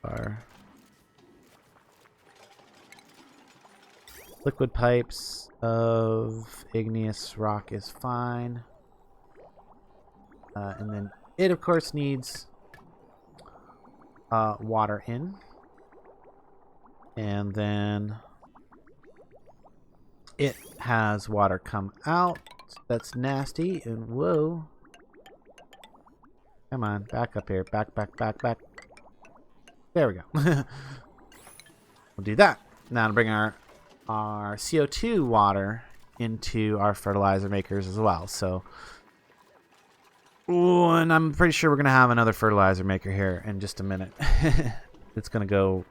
Our liquid pipes of igneous rock is fine. And then it, of course, needs water in. And then... it has water come out. That's nasty. And whoa. Come on. Back up here. Back. There we go. We'll do that. Now to bring our CO2 water into our fertilizer makers as well. So, ooh, and I'm pretty sure we're going to have another fertilizer maker here in just a minute. It's going to go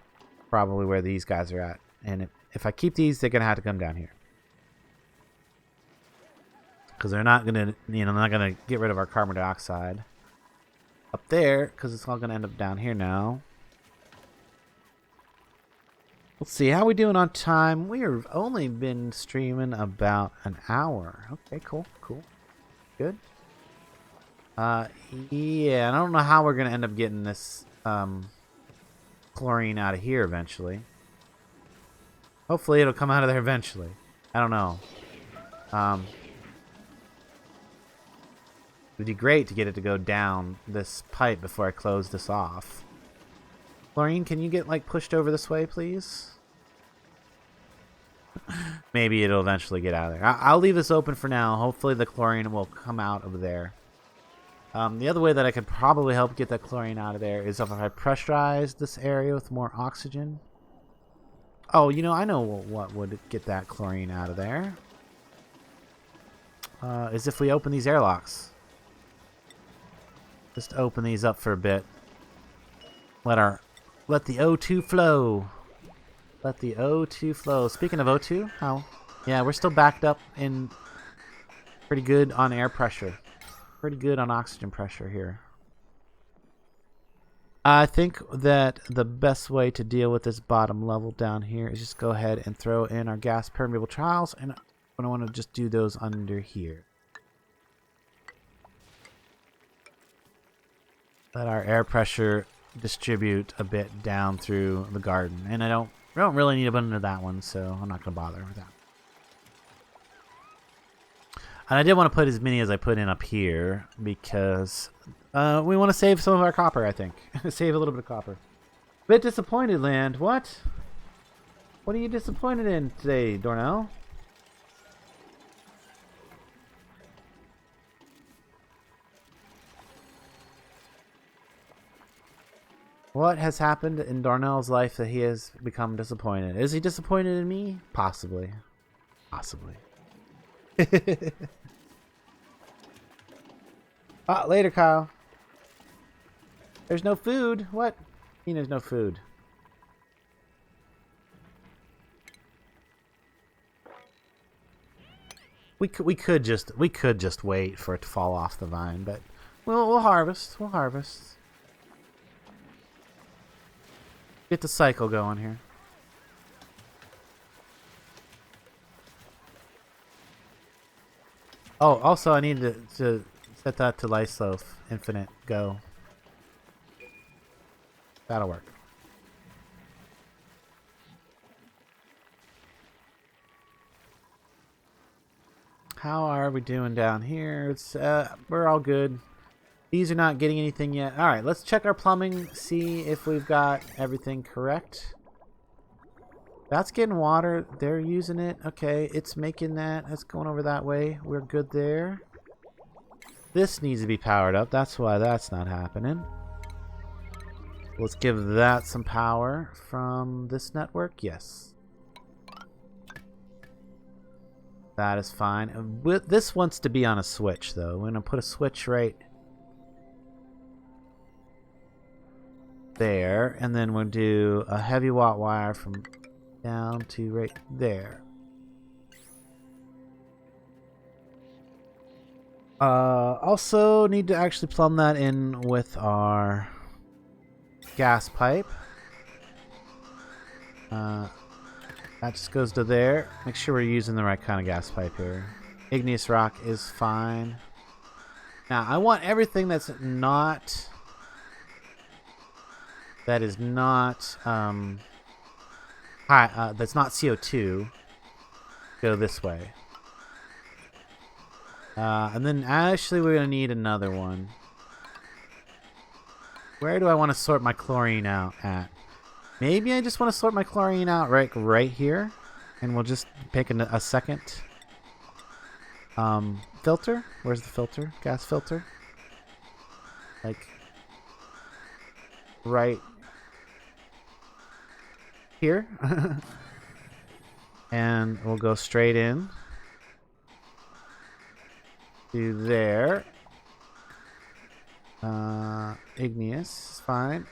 probably where these guys are at. And if I keep these, they're going to have to come down here. Because they're not gonna, not gonna get rid of our carbon dioxide up there, because it's all gonna end up down here now. Let's see how we doing on time. We've only been streaming about an hour. Okay, cool, good. Yeah, I don't know how we're gonna end up getting this chlorine out of here eventually. Hopefully, it'll come out of there eventually. I don't know. It'd be great to get it to go down this pipe before I close this off. Chlorine, can you get like pushed over this way, please? Maybe it'll eventually get out of there. I'll leave this open for now. Hopefully the chlorine will come out of there. The other way that I could probably help get that chlorine out of there is if I pressurize this area with more oxygen. Oh, I know what would get that chlorine out of there. Is if we open these airlocks. Just open these up for a bit. Let the O2 flow. Let the O2 flow. Speaking of O2, how? Yeah, we're still backed up in pretty good on air pressure. Pretty good on oxygen pressure here. I think that the best way to deal with this bottom level down here is just go ahead and throw in our gas permeable tiles, and I want to just do those under here. Let our air pressure distribute a bit down through the garden, and I don't really need to put into that one, so I'm not going to bother with that. And I did want to put as many as I put in up here because we want to save some of our copper, I think. Save a little bit of copper. Bit disappointed, Land. What? What are you disappointed in today, Dornell? What has happened in Darnell's life that he has become disappointed? Is he disappointed in me? Possibly. Possibly. Later, Kyle. There's no food. What? I mean, there's no food. We could just wait for it to fall off the vine, but we'll harvest. We'll harvest. Get the cycle going here. Oh, also I need to set that to Lysloaf Infinite Go. That'll work. How are we doing down here? It's we're all good. These are not getting anything yet. All right, let's check our plumbing, see if we've got everything correct. That's getting water. They're using it. Okay, it's making that. That's going over that way. We're good there. This needs to be powered up. That's why that's not happening. Let's give that some power from this network. Yes. That is fine. This wants to be on a switch, though. We're going to put a switch right there, and then we'll do a heavy watt wire from down to right there. Also need to actually plumb that in with our gas pipe. That just goes to there. Make sure we're using the right kind of gas pipe here. Igneous rock is fine. Now I want everything that's not that's not CO2 go this way. And then actually we're gonna need another one. Where do I want to sort my chlorine out at? Maybe I just want to sort my chlorine out right here, and we'll just pick a second filter. Where's the filter? Gas filter. Like right here. And we'll go straight in to there. Igneous is fine.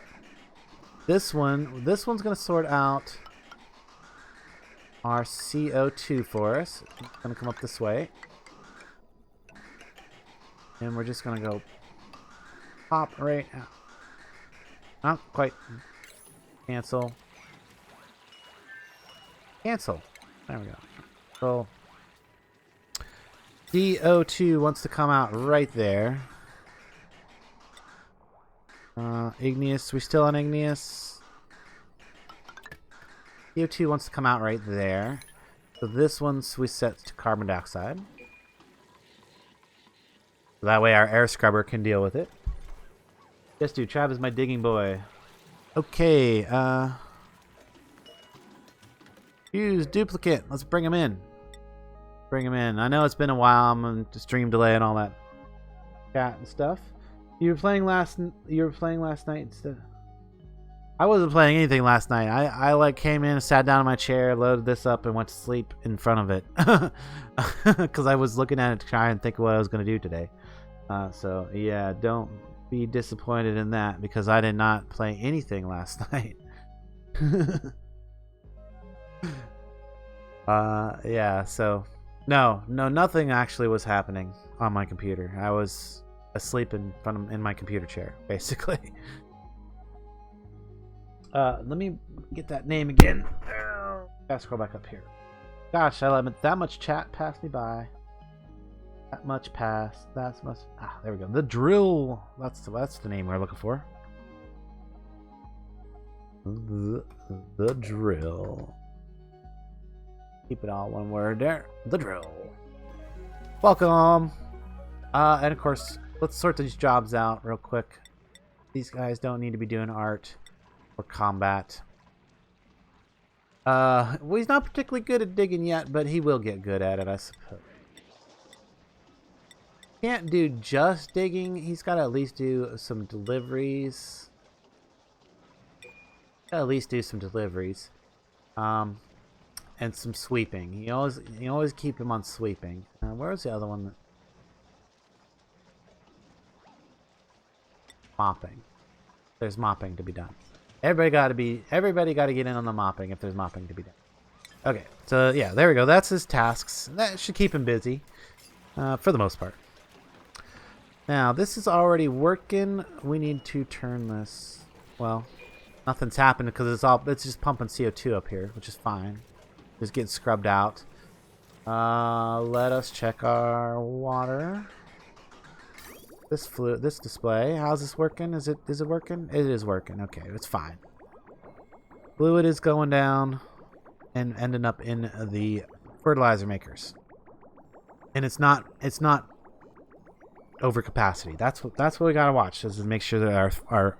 This one's gonna sort out our CO2 for us. It's gonna come up this way, and we're just gonna go pop right out. Not quite. Cancel. Cancel. There we go. So CO2 wants to come out right there. Igneous, we still on igneous? CO2 wants to come out right there. So this one's we set to carbon dioxide. So that way our air scrubber can deal with it. Yes, dude, Trav is my digging boy. Okay, use duplicate. Let's bring him in. Bring him in. I know it's been a while. I'm on stream delay and all that chat and stuff. You were playing last night instead. I wasn't playing anything last night. I like came in, sat down in my chair, loaded this up, and went to sleep in front of it because I was looking at it to try and think of what I was going to do today. So yeah, don't be disappointed in that because I did not play anything last night. Yeah, so no, nothing actually was happening on my computer. I was asleep in my computer chair, basically. Let me get that name again. Gotta scroll back up here. Gosh, I let that much chat pass me by. That much pass. That's much. Ah, there we go. The drill. That's the name we're looking for. The drill. Keep it all one word there. The drill. Welcome. And of course, let's sort these jobs out real quick. These guys don't need to be doing art or combat. Well, he's not particularly good at digging yet, but he will get good at it, I suppose. Can't do just digging. He's got to at least do some deliveries. And some sweeping. You always keep him on sweeping. Where's the other one? Mopping. There's mopping to be done. Everybody got to get in on the mopping if there's mopping to be done. Okay, so yeah, there we go. That's his tasks. That should keep him busy, for the most part. Now this is already working. We need to turn this. Well, nothing's happened because it's just pumping CO2 up here, which is fine. Just getting scrubbed out. Let us check our water. This display. How's this working? Is it working? It is working. Okay, it's fine. Fluid is going down and ending up in the fertilizer makers. And it's not over capacity. That's what we gotta watch, is to make sure that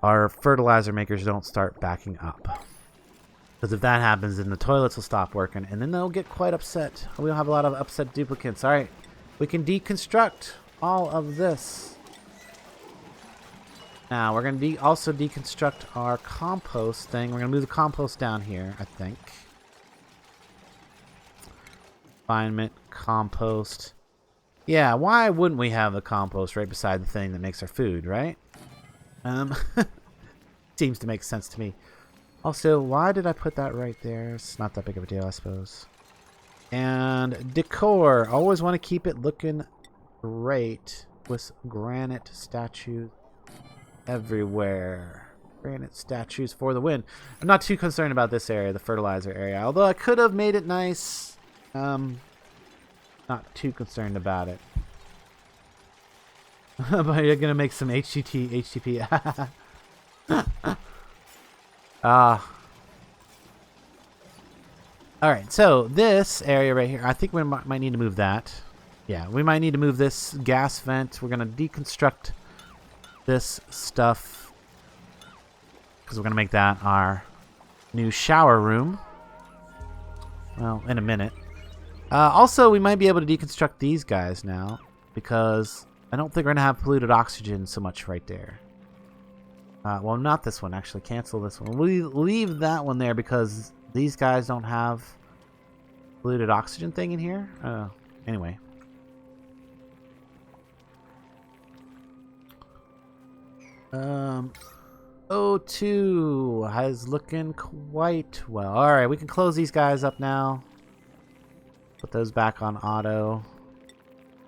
our fertilizer makers don't start backing up. Because if that happens, then the toilets will stop working, and then they'll get quite upset. We'll have a lot of upset duplicates. All right, we can deconstruct all of this. Now we're gonna also deconstruct our compost thing. We're gonna move the compost down here, I think. Refinement, compost. Yeah, why wouldn't we have the compost right beside the thing that makes our food, right? Seems to make sense to me. Also, why did I put that right there? It's not that big of a deal, I suppose. And decor. Always want to keep it looking great with granite statues everywhere. Granite statues for the win. I'm not too concerned about this area, the fertilizer area. Although I could have made it nice. Not too concerned about it. But you're gonna make some HTTP. Alright, so this area right here, I think we might need to move that. Yeah, we might need to move this gas vent. We're gonna deconstruct this stuff because we're gonna make that our new shower room. Well, in a minute. Also, we might be able to deconstruct these guys now because I don't think we're going to have polluted oxygen so much right there. Well, not this one, actually. Cancel this one. We'll leave that one there because these guys don't have polluted oxygen thing in here. Anyway. O2 is looking quite well. Alright, we can close these guys up now. Put those back on auto.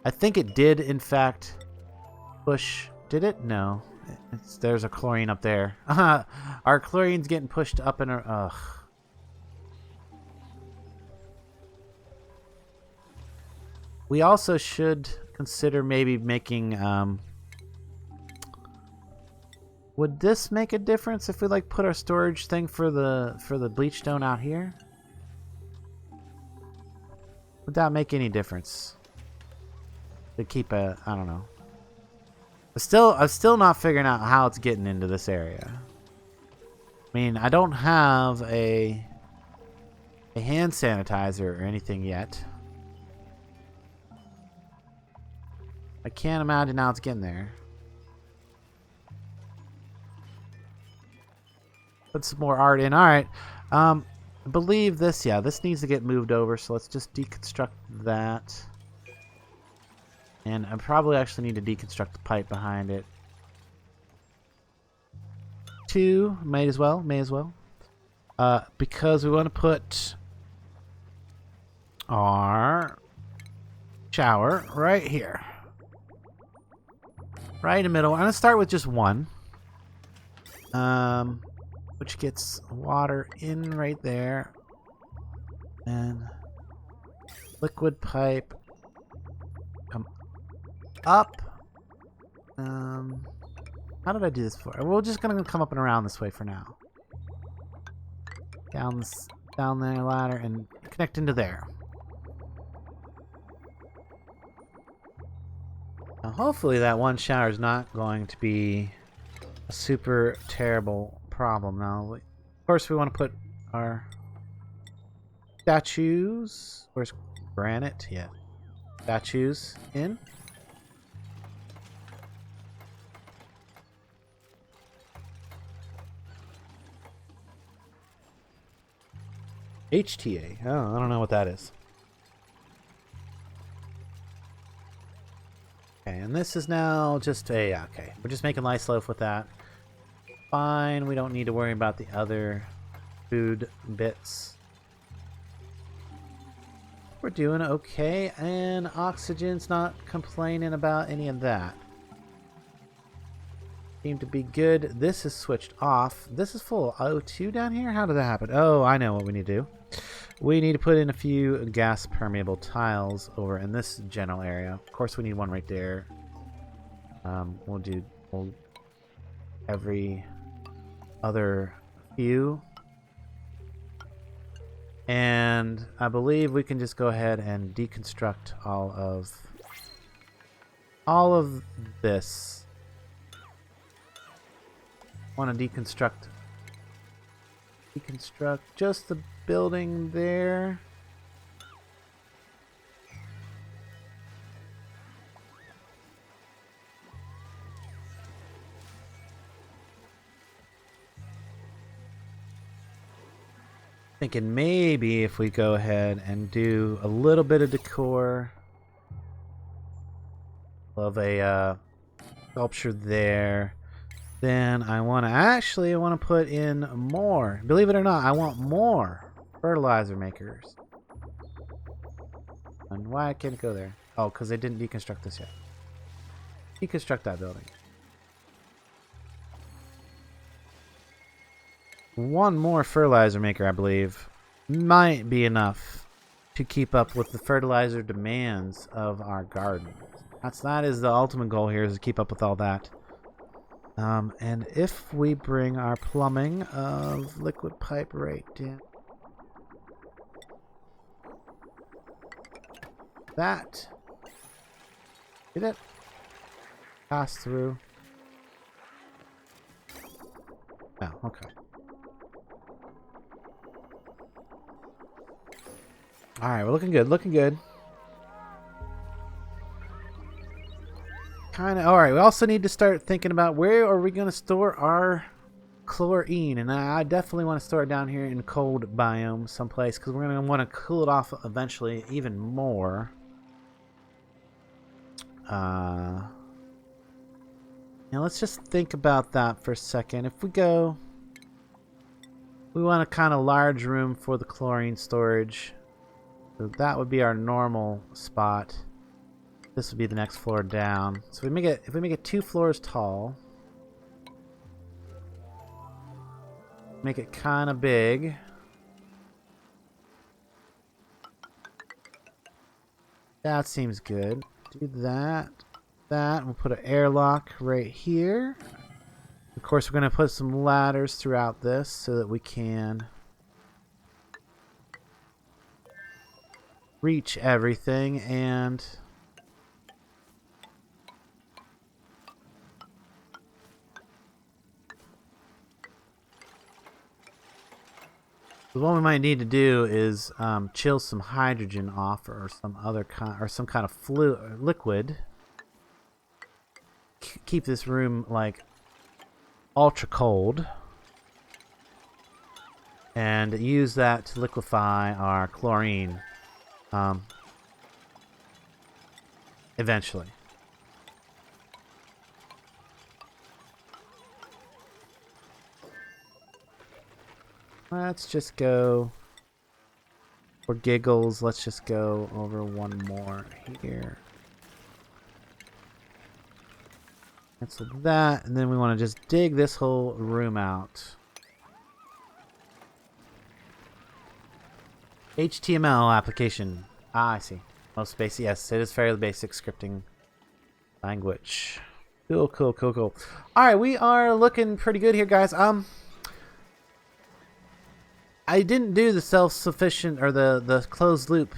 I think it did, in fact, push. Did it? No. There's a chlorine up there. Our chlorine's getting pushed up in our... Ugh. We also should consider maybe making... would this make a difference if we like put our storage thing for the bleach stone out here? Would that make any difference? To keep a, I don't know. I'm still not figuring out how it's getting into this area. I mean, I don't have a hand sanitizer or anything yet. I can't imagine how it's getting there. Put some more art in. Alright. I believe this, yeah, this needs to get moved over, so let's just deconstruct that. And I probably actually need to deconstruct the pipe behind it. 2, may as well. Because we want to put our shower right here. Right in the middle. I'm going to start with just one. Which gets water in right there. And liquid pipe come up. How did I do this before? We're just gonna come up and around this way for now. Down there, ladder, and connect into there. Now, hopefully that one shower is not going to be a super terrible problem. Now, of course, we want to put our statues. Where's granite? Yeah, statues in. HTA. Oh, I don't know what that is. Okay, and this is now just a... Okay, we're just making lice loaf with that. Fine, we don't need to worry about the other food bits. We're doing okay, and Oxygen's not complaining about any of that. Seem to be good. This is switched off. This is full O2 down here? How did that happen? Oh, I know what we need to do. We need to put in a few gas permeable tiles over in this general area. Of course, we need one right there. We'll do every other few. And I believe we can just go ahead and deconstruct all of this. Want to deconstruct just the building there. Thinking maybe if we go ahead and do a little bit of decor of a sculpture there. Then I want to put in more. Believe it or not, I want more fertilizer makers. And why I can't go there? Oh, because they didn't deconstruct this yet. Deconstruct that building. One more fertilizer maker, I believe, might be enough to keep up with the fertilizer demands of our garden. That is the ultimate goal here, is to keep up with all that. And if we bring our plumbing of liquid pipe right down, that did it pass through? Oh, okay. All right, we're looking good. Looking good. Kind of. All right, we also need to start thinking about where are we going to store our chlorine, and I definitely want to store it down here in cold biome someplace because we're going to want to cool it off eventually even more. Now let's just think about that for a second. If we go, we want a kind of large room for the chlorine storage. So that would be our normal spot. This would be the next floor down. So we make it, if we make it 2 floors tall, make it kind of big. That seems good. Do that. We'll put an airlock right here. Of course, we're going to put some ladders throughout this so that we can reach everything. And what we might need to do is chill some hydrogen off, or some other kind, or some kind of fluid, liquid. Keep this room like ultra cold, and use that to liquefy our chlorine. eventually. Let's just go, for giggles, let's just go over one more here. Cancel that, and then we want to just dig this whole room out. HTML application. Ah, I see. Most basic. Yes, it is fairly basic scripting language. Cool, cool, cool, cool. All right, we are looking pretty good here, guys. I didn't do the self-sufficient or the closed loop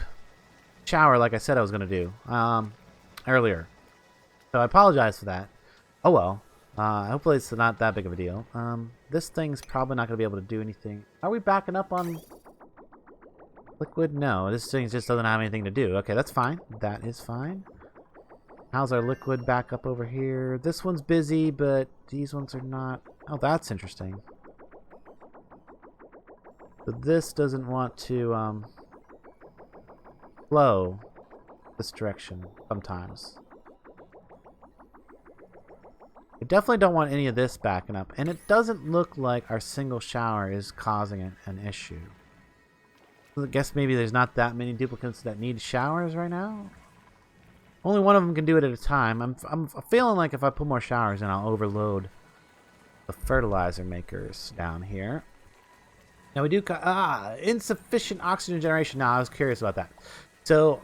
shower like I said I was gonna do earlier, so I apologize for that. Oh well. Hopefully it's not that big of a deal. This thing's probably not gonna be able to do anything. Are we backing up on liquid? No, this thing just doesn't have anything to do. Okay, that's fine. That is fine. How's our liquid back up over here? This one's busy, but these ones are not. Oh, that's interesting. So this doesn't want to flow this direction sometimes. I definitely don't want any of this backing up, and it doesn't look like our single shower is causing an issue. I guess maybe there's not that many duplicates that need showers right now. Only one of them can do it at a time. I'm feeling like if I put more showers in, I'll overload the fertilizer makers down here. Now we do insufficient oxygen generation. Now I was curious about that. So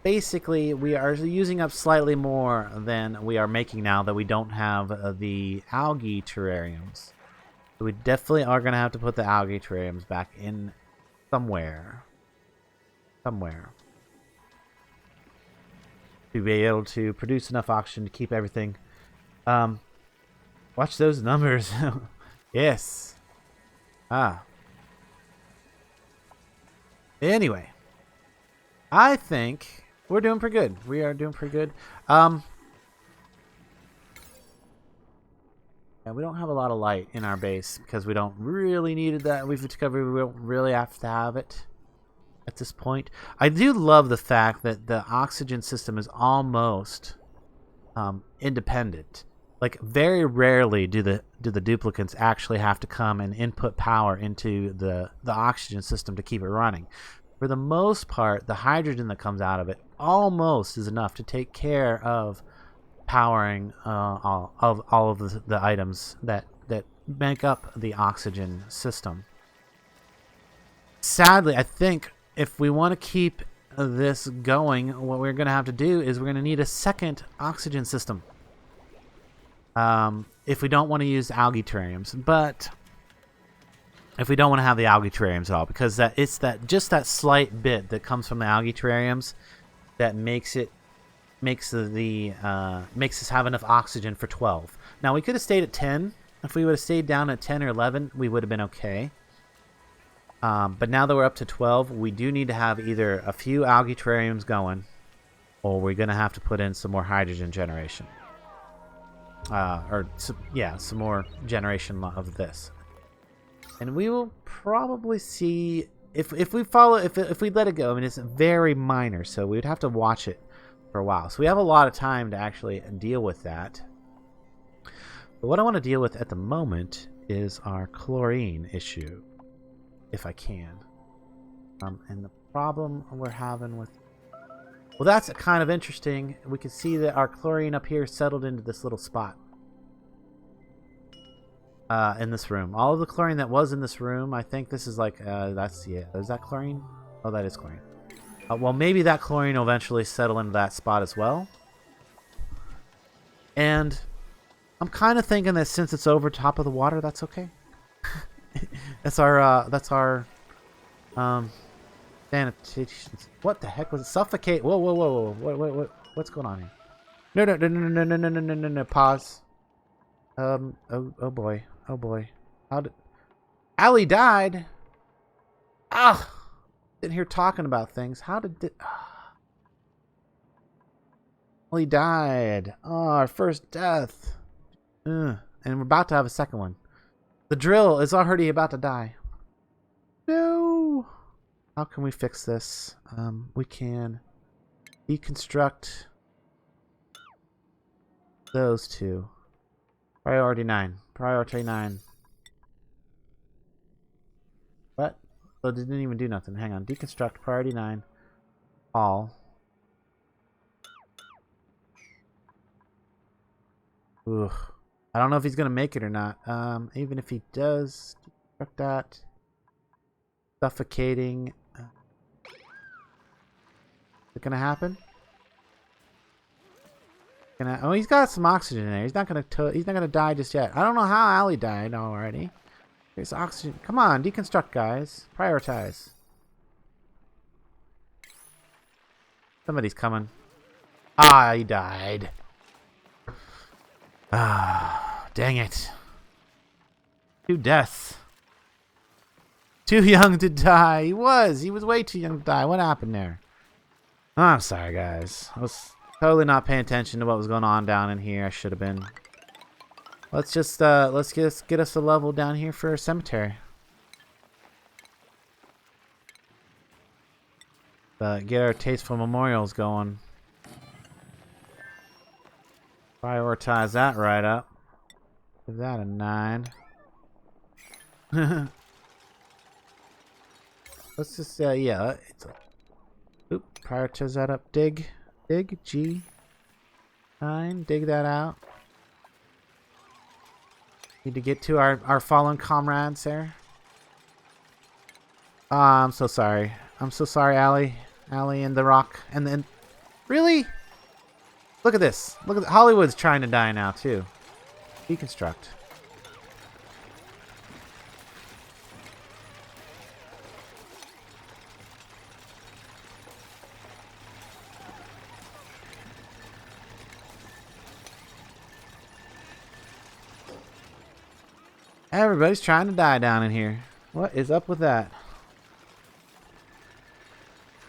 basically we are using up slightly more than we are making now that we don't have the algae terrariums. So we definitely are going to have to put the algae terrariums back in somewhere. To be able to produce enough oxygen to keep everything. Watch those numbers. Yes. Anyway, I think we're doing pretty good. We are doing pretty good. Yeah, we don't have a lot of light in our base because we don't really need that. We've discovered we don't really have to have it at this point. I do love the fact that the oxygen system is almost independent. Like very rarely do the duplicates actually have to come and input power into the oxygen system to keep it running. For the most part, the hydrogen that comes out of it almost is enough to take care of powering all of the items that make up the oxygen system. Sadly, I think if we want to keep this going, what we're going to have to do is we're going to need a second oxygen system. If we don't want to use algae terrariums, but if we don't want to have the algae terrariums at all, because it's just that slight bit that comes from the algae terrariums that makes us have enough oxygen for 12. Now we could have stayed at 10. If we would have stayed down at 10 or 11, we would have been okay. But now that we're up to 12, we do need to have either a few algae terrariums going, or we're going to have to put in some more hydrogen generation. Some more generation of this, and we will probably see if we let it go. I mean, it's very minor, so we would have to watch it for a while. So we have a lot of time to actually deal with that. But what I want to deal with at the moment is our chlorine issue, if I can. And the problem we're having with, well, that's kind of interesting. We can see that our chlorine up here settled into this little spot in this room. All of the chlorine that was in this room, I think this is like, is that chlorine? Oh, that is chlorine. Well, maybe that chlorine will eventually settle into that spot as well. And I'm kind of thinking that since it's over top of the water, that's okay. that's our sanitation. What the heck was it? Suffocate. Whoa. What's going on here? No. Pause. Oh boy. How did Allie died? Sitting here talking about things. How did Allie died? Oh, our first death. And we're about to have a second one. The drill is already about to die. No. How can we fix this? We can deconstruct those two. Priority 9. Priority 9. What? Oh, it didn't even do nothing. Hang on. Deconstruct. Priority 9. All. Ugh. I don't know if he's gonna make it or not. Even if he does, deconstruct that. Suffocating. Is it gonna happen? Oh, he's got some oxygen in there. He's not gonna die just yet. I don't know how Allie died already. There's oxygen. Come on, deconstruct, guys. Prioritize. Somebody's coming. Ah, he died. Ah, dang it. 2 deaths. Too young to die. He was way too young to die. What happened there? Oh, I'm sorry, guys. I was totally not paying attention to what was going on down in here. I should have been. Let's just get us a level down here for a cemetery. Get our tasteful memorials going. Prioritize that right up. Give that a 9. Let's just yeah. Oop, prioritize that up. Dig G. 9. Dig that out. Need to get to our fallen comrades there. I'm so sorry. I'm so sorry, Allie. Allie and the Rock. And then, really? Look at this. Look at Hollywood's trying to die now too. Deconstruct. Everybody's trying to die down in here. What is up with that?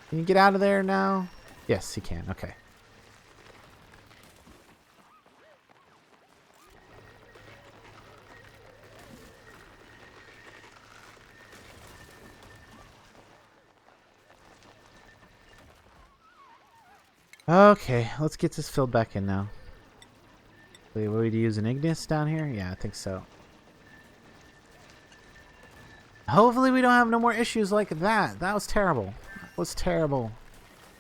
Can you get out of there now? Yes, he can. Okay. Okay, let's get this filled back in now. Wait, will we use an Ignis down here? Yeah, I think so. Hopefully we don't have no more issues like that. That was terrible. That was terrible.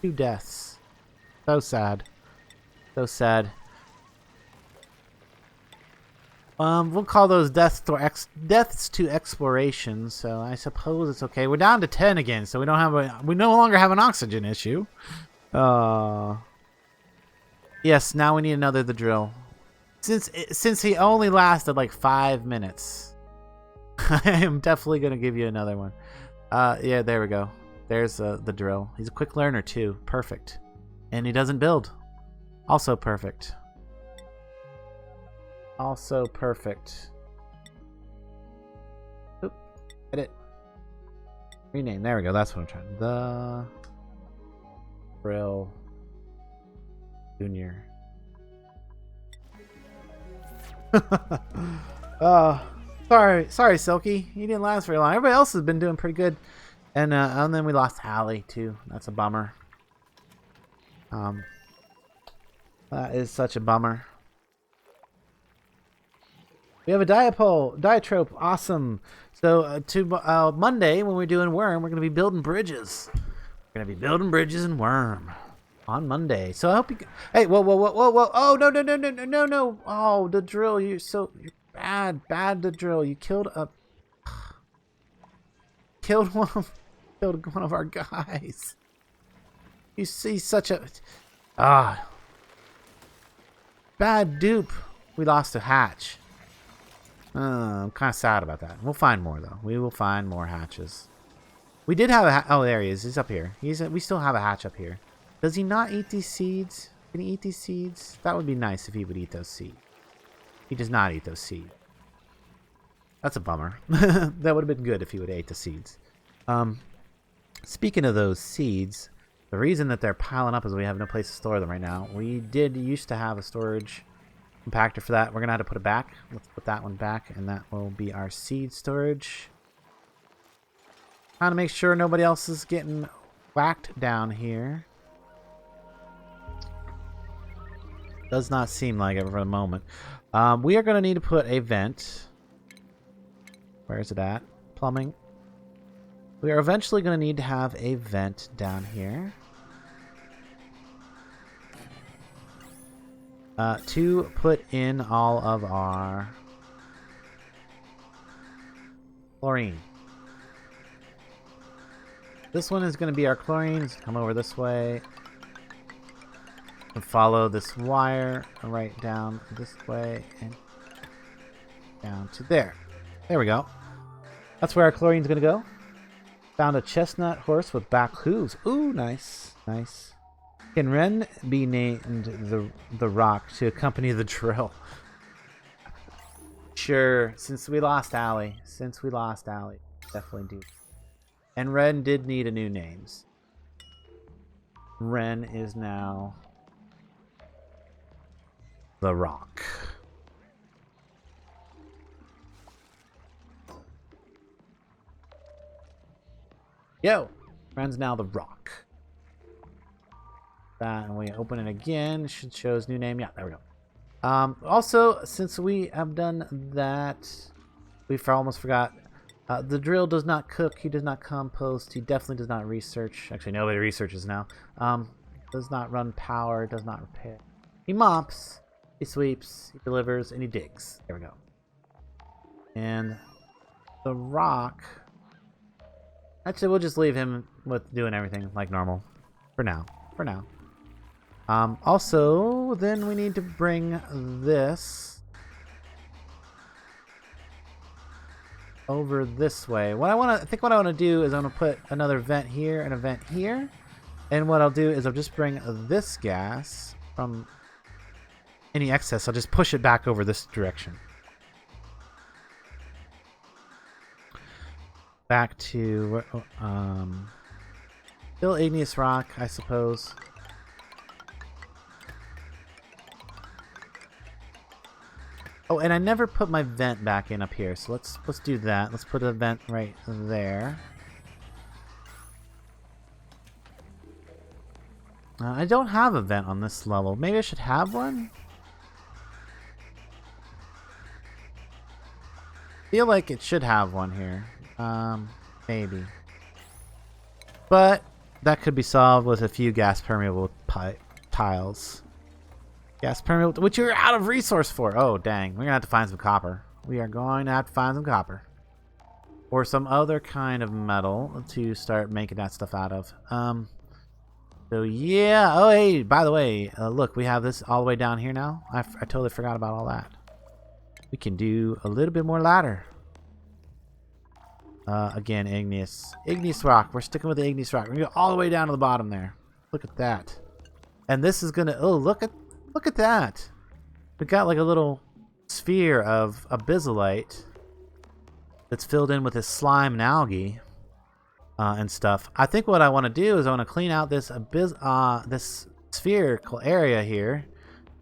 2 deaths. So sad. So sad. We'll call those deaths to exploration. So I suppose it's okay. We're down to 10 again, so we no longer have an oxygen issue. Yes, now we need another the drill. Since he only lasted like 5 minutes. I am definitely going to give you another one. Yeah, there we go. There's the drill. He's a quick learner too. Perfect. And he doesn't build. Also perfect. Also perfect. Oop. Edit. Rename. There we go. That's what I'm trying. The Drill Junior. Sorry, Silky. You didn't last very long. Everybody else has been doing pretty good, and then we lost Allie too. That's a bummer. That is such a bummer. We have a diatrope. Awesome. So to Monday when we're doing Worm, we're gonna be building bridges. We're gonna be building bridges in Worm on Monday. So I hope you. Hey, whoa! Oh no! Oh, the drill. You're bad. The drill. You killed one of our guys. You see such a bad dupe. We lost a hatch. I'm kind of sad about that. We'll find more though. We will find more hatches. We did have a oh, there he is. He's up here. We still have a hatch up here. Does he not eat these seeds? Can he eat these seeds? That would be nice if he would eat those seeds. He does not eat those seeds. That's a bummer. That would have been good if he would have ate the seeds. Speaking of those seeds, the reason that they're piling up is we have no place to store them right now. We used to have a storage compactor for that. We're going to have to put it back. Let's put that one back, and that will be our seed storage. Trying to make sure nobody else is getting whacked down here. Does not seem like it for the moment. We are going to need to put a vent. Where is it at? Plumbing. We are eventually going to need to have a vent down here. To put in all of our chlorine. This one is going to be our chlorine. Let's come over this way. And follow this wire right down this way and down to there. There we go. That's where our chlorine's going to go. Found a chestnut horse with back hooves. Ooh, nice. Nice. Can Ren be named the rock to accompany the drill? Sure. Since we lost Allie. Definitely do. And Ren did need a new name. Ren is now the Rock. Yo! Ren's now the Rock. That, and we open it again. It should show his new name. Yeah, there we go. Also, since we have done that, we almost forgot. The drill does not cook. He does not compost. He definitely does not research. Actually, nobody researches now. Does not run power. Does not repair. He mops. He sweeps. He delivers. And he digs. There we go. And the Rock. Actually, we'll just leave him with doing everything like normal. For now. Also, then we need to bring this over this way. I think what I want to do is I'm going to put another vent here and a vent here. And what I'll do is I'll just bring this gas from any excess. I'll just push it back over this direction. Back to still igneous rock, I suppose. Oh, and I never put my vent back in up here, so let's do that. Let's put a vent right there. I don't have a vent on this level. Maybe I should have one? Feel like it should have one here. Maybe. But that could be solved with a few gas permeable tiles. Gas permeable, which you're out of resource for. Oh, dang. We're going to have to find some copper. We are going to have to find some copper. Or some other kind of metal to start making that stuff out of. So, yeah. Oh, hey, by the way, look, we have this all the way down here now. I totally forgot about all that. We can do a little bit more ladder. Again, igneous rock. We're sticking with the igneous rock. We're going to go all the way down to the bottom there. Look at that. And this is going to... Oh, look at that. We got like a little sphere of abyssallite that's filled in with this slime and algae and stuff. I think what I want to do is I want to clean out this this spherical area here,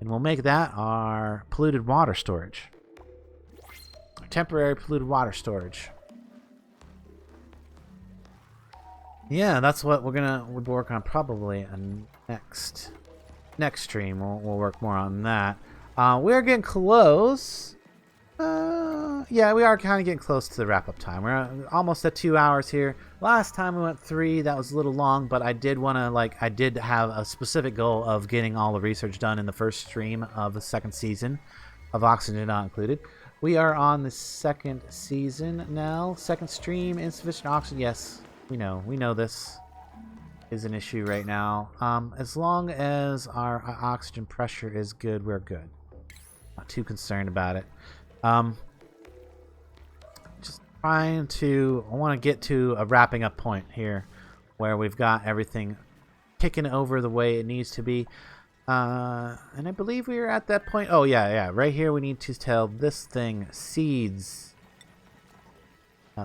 and we'll make that our polluted water storage. Temporary polluted water storage. Yeah, that's what we'll work on probably next stream. We'll work more on that. We're getting close. Yeah, we are kind of getting close to the wrap-up time. We're almost at 2 hours here. Last time we went 3. That was a little long, but I did want to I did have a specific goal of getting all the research done in the first stream of the second season of Oxygen Not Included. We are on the second season now. Second stream, insufficient oxygen. Yes, we know this is an issue right now. As long as our oxygen pressure is good, we're good. Not too concerned about it. Just trying to... I want to get to a wrapping up point here where we've got everything kicking over the way it needs to be. And I believe we are at that point. Oh, yeah. Right here we need to tell this thing seeds.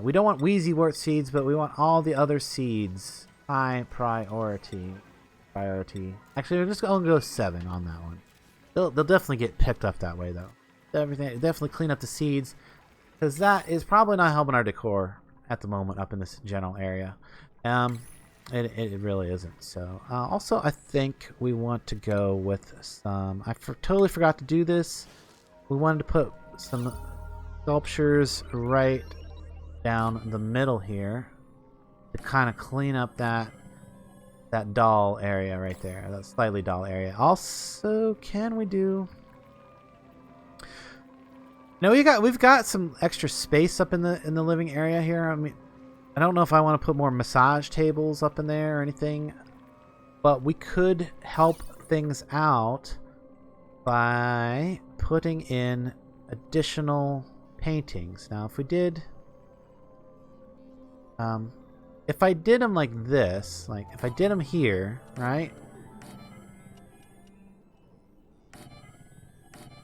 We don't want Wheezy Wort seeds, but we want all the other seeds. High priority. Actually, we're just going to go 7 on that one. They'll definitely get picked up that way, though. Definitely clean up the seeds, because that is probably not helping our decor at the moment up in this general area. And It really isn't. So also, I think we want to go with some. Totally forgot to do this. We wanted to put some sculptures right down the middle here to kind of clean up that dull area right there, that slightly dull area. Also, can we do? No, we've got some extra space up in the living area here. I mean, I don't know if I want to put more massage tables up in there or anything, but we could help things out by putting in additional paintings. Now, if we did, if I did them like this, like if I did them here, right?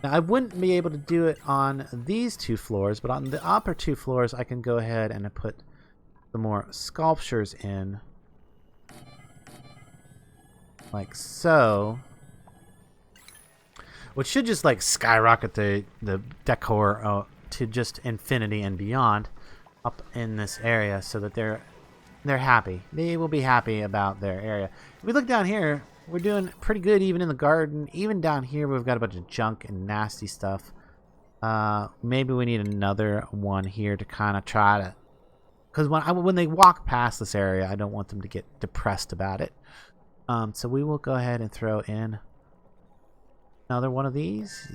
Now, I wouldn't be able to do it on these 2 floors, but on the upper 2 floors, I can go ahead and put some more sculptures in, like so, which should just like skyrocket the decor to just infinity and beyond up in this area, so that they're happy. They will be happy about their area. If we look down here, we're doing pretty good even in the garden. Even down here, we've got a bunch of junk and nasty stuff. Maybe we need another one here to kind of try to, because when they walk past this area, I don't want them to get depressed about it. So we will go ahead and throw in another one of these.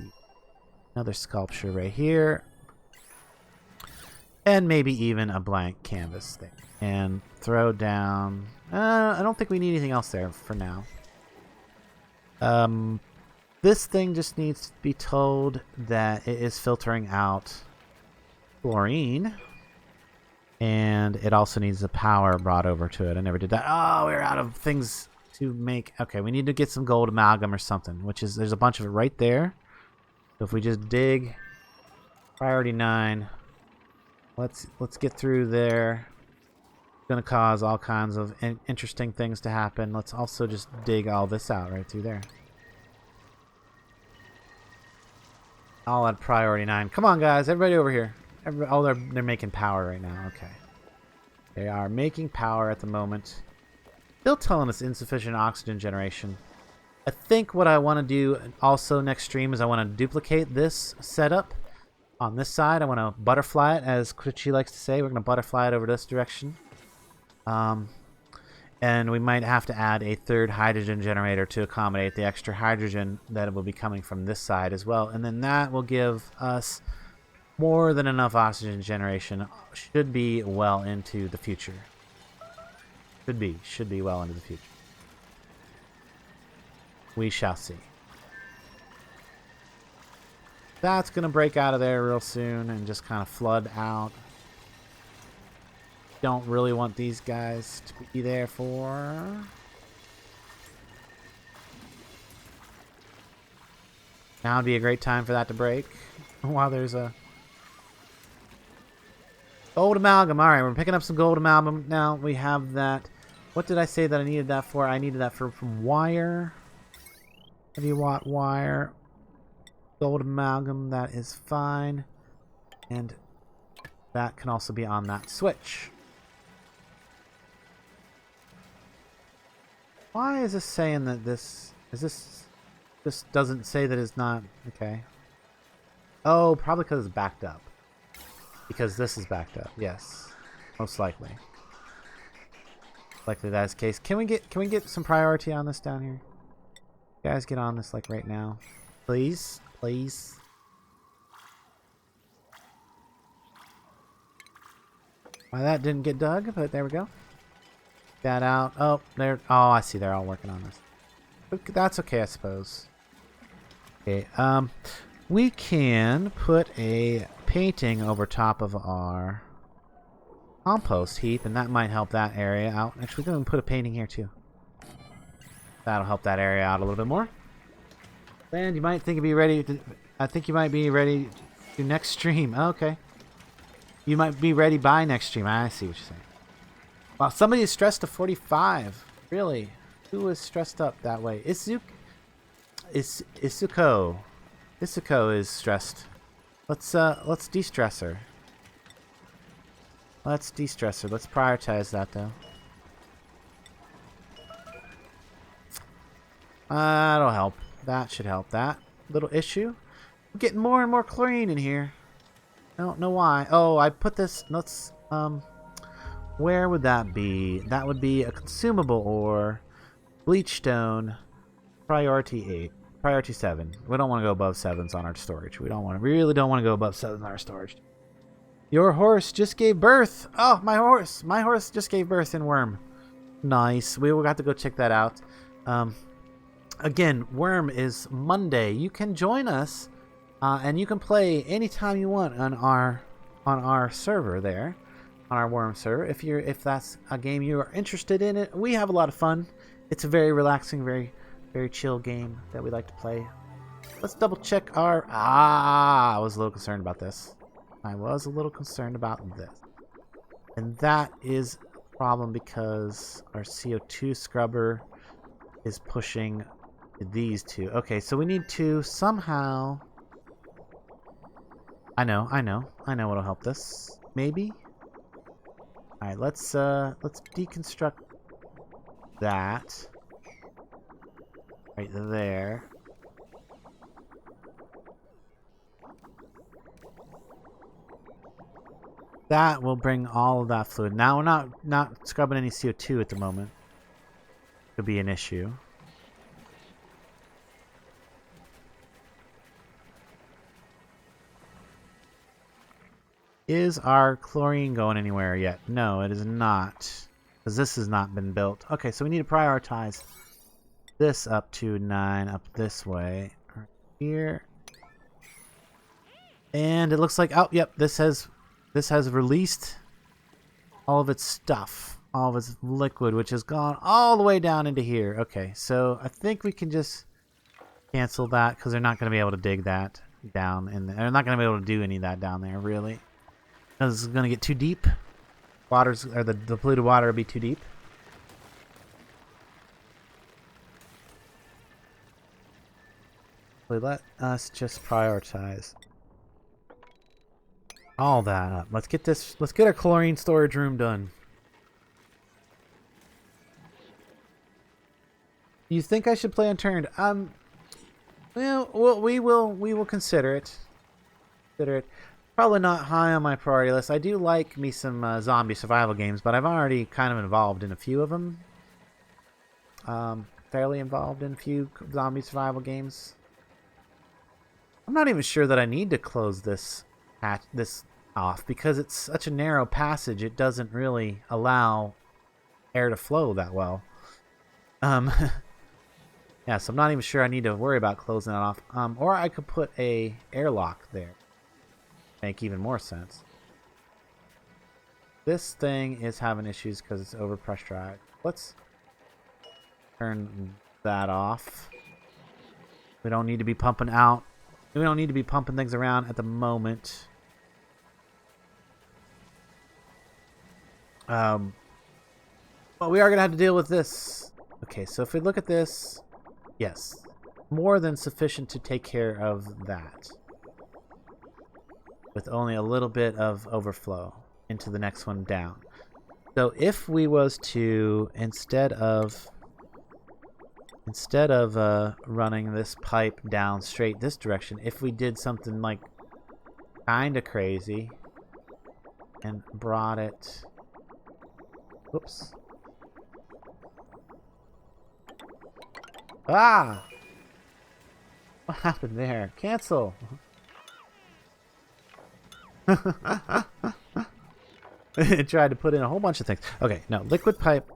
Another sculpture right here. And maybe even a blank canvas thing. And throw down... I don't think we need anything else there for now. This thing just needs to be told that it is filtering out chlorine. And it also needs the power brought over to it. I never did that. Oh, we're out of things to make... Okay, we need to get some gold amalgam or something. Which is... There's a bunch of it right there. So if we just dig... Priority 9... Let's get through there. It's going to cause all kinds of interesting things to happen. Let's also just dig all this out right through there. All at priority 9. Come on, guys. Everybody over here. Oh, they're making power right now. Okay. They are making power at the moment. Still telling us insufficient oxygen generation. I think what I want to do also next stream is I want to duplicate this setup. On this side, I want to butterfly it, as Twitchi likes to say. We're going to butterfly it over this direction. And we might have to add a 3rd hydrogen generator to accommodate the extra hydrogen that will be coming from this side as well. And then that will give us more than enough oxygen generation. Should be well into the future. Should be well into the future. We shall see. That's going to break out of there real soon and just kind of flood out. Don't really want these guys to be there for. Now would be a great time for that to break. While there's a gold amalgam. All right, we're picking up some gold amalgam now. We have that. What did I say that I needed that for? I needed that from wire. Heavy watt wire. Gold amalgam, that is fine. And that can also be on that switch. Why is this saying that this... This doesn't say that it's not... Okay. Oh, probably because it's backed up. Because this is backed up, yes. Most likely. Likely that is the case. Can we get some priority on this down here? You guys get on this like right now. Please? Please. Well, that didn't get dug, but there we go. That out. Oh, there. Oh, I see. They're all working on this. But that's okay, I suppose. Okay. We can put a painting over top of our compost heap, and that might help that area out. Actually, we're going to put a painting here too. That'll help that area out a little bit more. And you might think you'd be ready to... I think you might be ready to next stream. Oh, okay. You might be ready by next stream. I see what you're saying. Wow, somebody is stressed to 45. Really? Who is stressed up that way? Isuko. Isuko is stressed. Let's de-stress her. Let's de-stress her. Let's prioritize that though. That'll help. That should help that little issue. I'm getting more and more chlorine in here. I don't know why. Oh, I put this. Let's where would that be? That would be a consumable ore, bleach stone, priority 8, priority 7. We don't want to go above 7s on our storage. We really don't want to go above 7s on our storage. Your horse just gave birth. Oh, my horse! My horse just gave birth in Worm. Nice. We will have to go check that out. Again, Worm is Monday. You can join us, and you can play anytime you want on our server there, on our Worm server. If that's a game you are interested in, we have a lot of fun. It's a very relaxing, very chill game that we like to play. Let's double check our. I was a little concerned about this. I was a little concerned about this, and that is a problem because our CO2 scrubber is pushing these two. Okay, so we need to somehow. I know what'll help this. Maybe. All right, let's deconstruct that right there. That will bring all of that fluid. Now we're not scrubbing any CO2 at the moment. Could be an issue. Is our chlorine going anywhere yet? No, it is not. Because this has not been built. Okay, so we need to prioritize this up to 9 up this way. Right here. And it looks like, oh, yep, this has released all of its stuff. All of its liquid, which has gone all the way down into here. Okay, so I think we can just cancel that because they're not going to be able to dig that down. They're not going to be able to do any of that down there, really. Because it's going to get too deep. The polluted water will be too deep. Let us just prioritize all that up. Let's get our chlorine storage room done. You think I should play unturned? Well, we will consider it. Probably not high on my priority list. I do like me some zombie survival games, but I've already kind of involved in a few of them. Fairly involved in a few zombie survival games. I'm not even sure that I need to close this off because it's such a narrow passage. It doesn't really allow air to flow that well. Yeah, so I'm not even sure I need to worry about closing that off. Or I could put a airlock there. Make even more sense. This thing is having issues because it's overpressurized. Let's turn that off. We don't need to be pumping out. We don't need to be pumping things around at the moment. But we are going to have to deal with this. Okay, so if we look at this, yes, more than sufficient to take care of that. With only a little bit of overflow into the next one down. So if we was to, instead of running this pipe down straight this direction, if we did something like kind of crazy and brought it, whoops, what happened there? Cancel. It tried to put in a whole bunch of things. Okay, no, liquid pipe,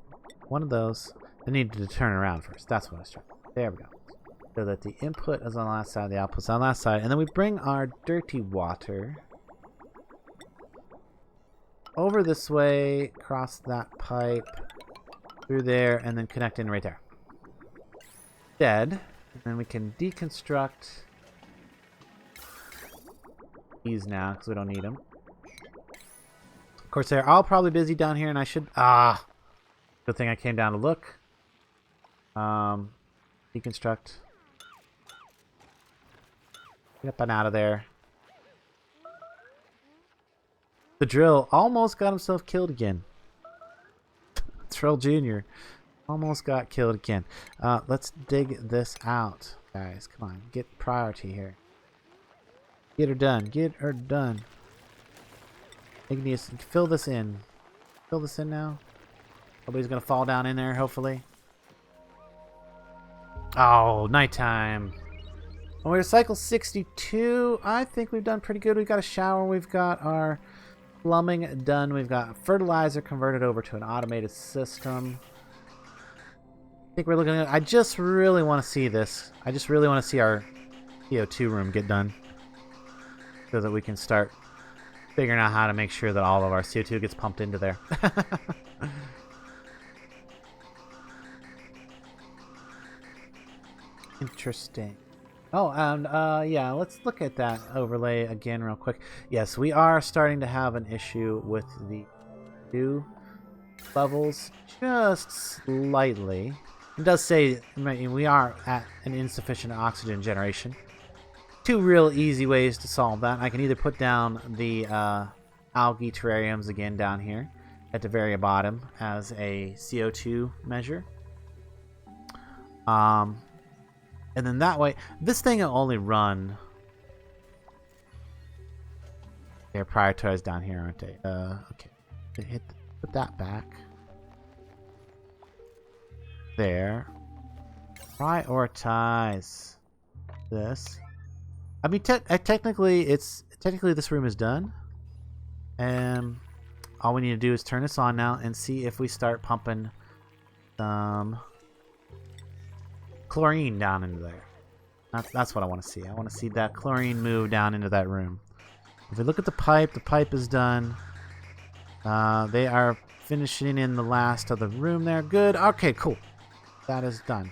one of those. I needed to turn around first. That's what I was trying. There we go. So that the input is on the last side, the output's on the last side, and then we bring our dirty water over this way, across that pipe, through there, and then connect in right there. Dead. And then we can deconstruct these now because we don't need them. Of course, they're all probably busy down here, and I should. Good thing I came down to look. Deconstruct. Get up and out of there. The drill almost got himself killed again. Trill Jr. Almost got killed again. Let's dig this out, guys. Come on, get priority here. Get her done. Get her done. Igneous, fill this in. Fill this in now. Nobody's gonna fall down in there, hopefully. Oh, nighttime. Well, we're cycle 62. I think we've done pretty good. We've got a shower. We've got our plumbing done. We've got fertilizer converted over to an automated system. I think we're looking at... I just really want to see this. I just really want to see our CO2 room get done, so that we can start figuring out how to make sure that all of our CO2 gets pumped into there. Interesting. Oh, and yeah, let's look at that overlay again real quick. Yes, we are starting to have an issue with the CO2 levels just slightly. It does say we are at an insufficient oxygen generation. Two real easy ways to solve that. I can either put down the algae terrariums again down here at the very bottom as a CO2 measure. And then that way, this thing will only run. They're prioritized down here, aren't they? Okay. Put that back. There. Prioritize this. I mean, technically this room is done, and all we need to do is turn this on now and see if we start pumping some chlorine down into there. That's what I want to see. I want to see that chlorine move down into that room. If we look at the pipe is done. They are finishing in the last of the room there. Good. Okay, cool. That is done.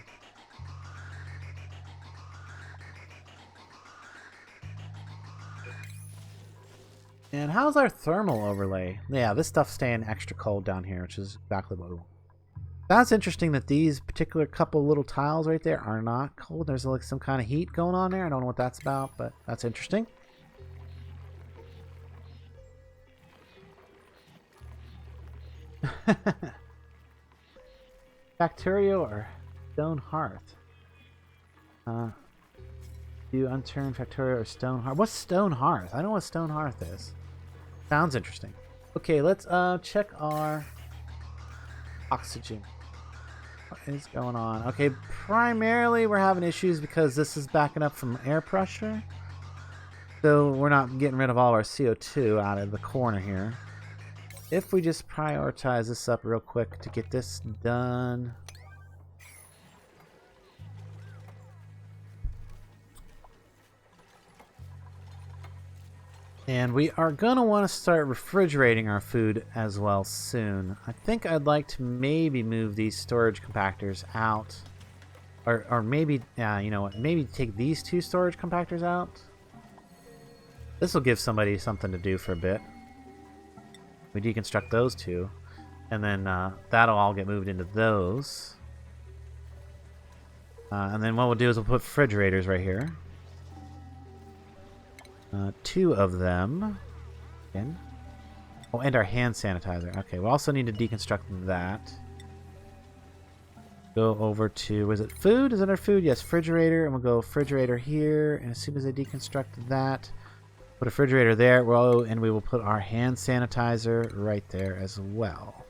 And how's our thermal overlay? Yeah, this stuff's staying extra cold down here, which is exactly what we want. That's interesting that these particular couple little tiles right there are not cold. There's like some kind of heat going on there. I don't know what that's about, but that's interesting. Bacteria or stone hearth? Do unturned Factoria or stone hearth? What's stone hearth? I don't know what stone hearth is. Sounds interesting. Okay, let's check our oxygen. What is going on? Okay, primarily we're having issues because this is backing up from air pressure. So we're not getting rid of all our CO2 out of the corner here. If we just prioritize this up real quick to get this done. And we are going to want to start refrigerating our food as well soon. I think I'd like to maybe move these storage compactors out. Or maybe, you know what, maybe take these two storage compactors out. This will give somebody something to do for a bit. We deconstruct those two. And then that'll all get moved into those. And then what we'll do is we'll put refrigerators right here. Two of them. Again. Oh, and our hand sanitizer. Okay, we also need to deconstruct that. Go over to, was it food? Is it our food? Yes, refrigerator. And we'll go refrigerator here. And as soon as I deconstruct that, put a refrigerator there. And we will put our hand sanitizer right there as well.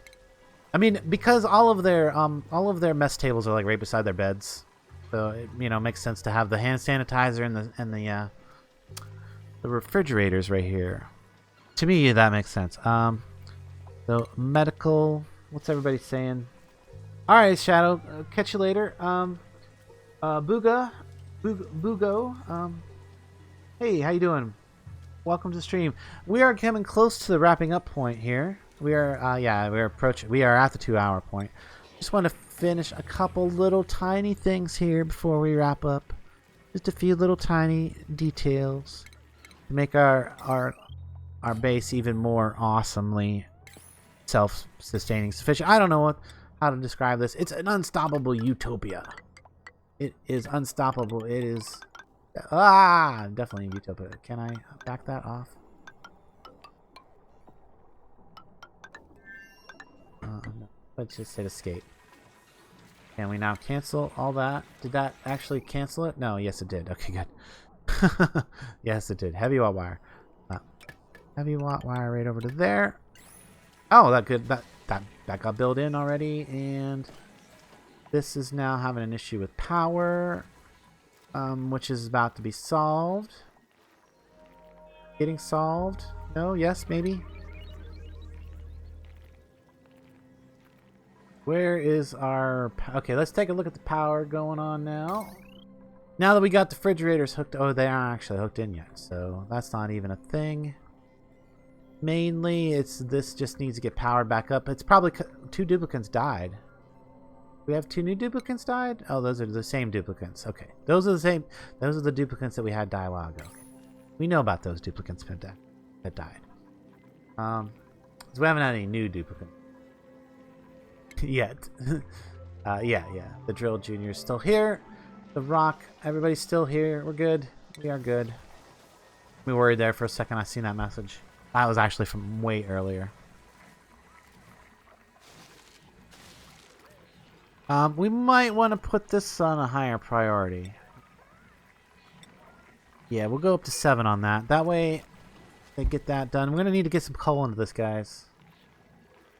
I mean, because all of their mess tables are like right beside their beds, so it, you know, makes sense to have the hand sanitizer and the refrigerators right here. To me, that makes sense. So medical. What's everybody saying? All right, Shadow. Catch you later. Bugo. Hey, how you doing? Welcome to the stream. We are coming close to the wrapping up point here. We are, we're approaching. We are at the 2-hour point. Just want to finish a couple little tiny things here before we wrap up. Just a few little tiny details to make our base even more awesomely self-sustaining, sufficient. I don't know how to describe this. It's an unstoppable utopia. It is unstoppable. It is definitely a utopia. Can I back that off? No. Let's just hit escape. Can we now cancel all that? Did that actually cancel it? No, yes it did. Okay, good. Yes it did. Heavy watt wire. Heavy watt wire right over to there. Oh, that good. That got built in already, and this is now having an issue with power, which is about to be solved. Getting solved? No? Yes? Maybe? Where is our... Okay, let's take a look at the power going on now. Now that we got the refrigerators hooked... Oh, they aren't actually hooked in yet, so that's not even a thing. Mainly, this just needs to get powered back up. It's probably... 2 duplicants died. We have 2 new duplicants died? Oh, those are the same duplicants. Okay. Those are the same... Those are the duplicants that we had die a while ago. We know about those duplicants that died. So we haven't had any new duplicants. Yet. Yeah. The Drill Junior is still here. The Rock, everybody's still here. We're good. We are good. We worried there for a second. I seen that message. That was actually from way earlier. We might want to put this on a higher priority. Yeah, we'll go up to 7 on that. That way, they get that done. We're going to need to get some coal into this, guys.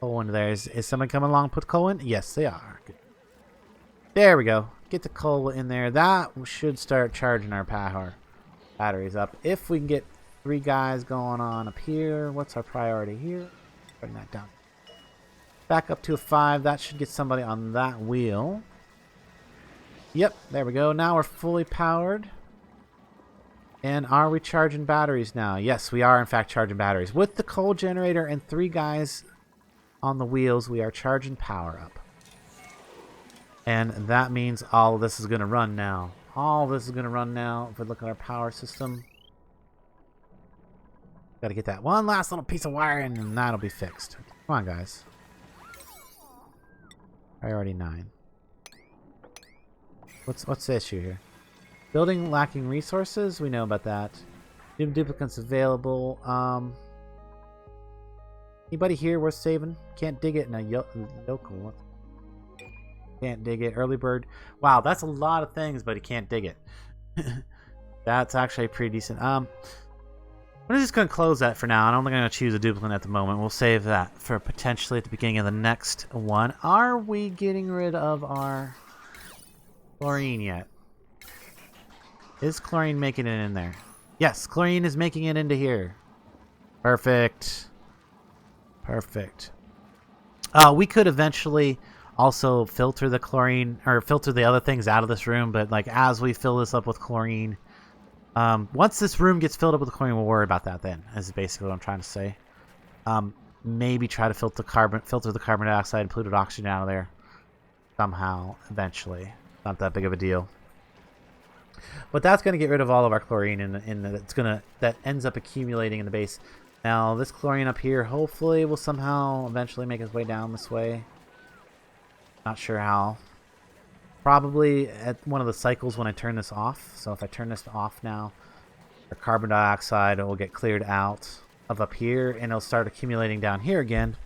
Coal into there. Is someone coming along and put coal in? Yes, they are. Good. There we go. Get the coal in there. That should start charging our power batteries up. If we can get 3 guys going on up here. What's our priority here? Bring that down. Back up to a 5. That should get somebody on that wheel. Yep, there we go. Now we're fully powered. And are we charging batteries now? Yes, we are in fact charging batteries. With the coal generator and 3 guys on the wheels, we are charging power up. And that means all of this is going to run now. All of this is going to run now. If we look at our power system. Got to get that one last little piece of wire in, and that'll be fixed. Come on, guys. Priority 9. What's the issue here? Building lacking resources? We know about that. New duplicates available. Anybody here worth saving? Can't dig it in a local. Can't dig it. Early bird. Wow, that's a lot of things, but he can't dig it. That's actually pretty decent. I'm just going to close that for now. I'm only going to choose a duplicate at the moment. We'll save that for potentially at the beginning of the next one. Are we getting rid of our chlorine yet? Is chlorine making it in there? Yes, chlorine is making it into here. Perfect. Perfect. We could eventually also filter the chlorine, or filter the other things out of this room, but like as we fill this up with chlorine, once this room gets filled up with chlorine, we'll worry about that then, is basically what I'm trying to say. Maybe try to filter the carbon dioxide and polluted oxygen out of there somehow, eventually. Not that big of a deal. But that's going to get rid of all of our chlorine, that ends up accumulating in the base. Now, this chlorine up here, hopefully, will somehow eventually make its way down this way. Not sure how. Probably at one of the cycles when I turn this off. So if I turn this off now, the carbon dioxide will get cleared out of up here, and it'll start accumulating down here again.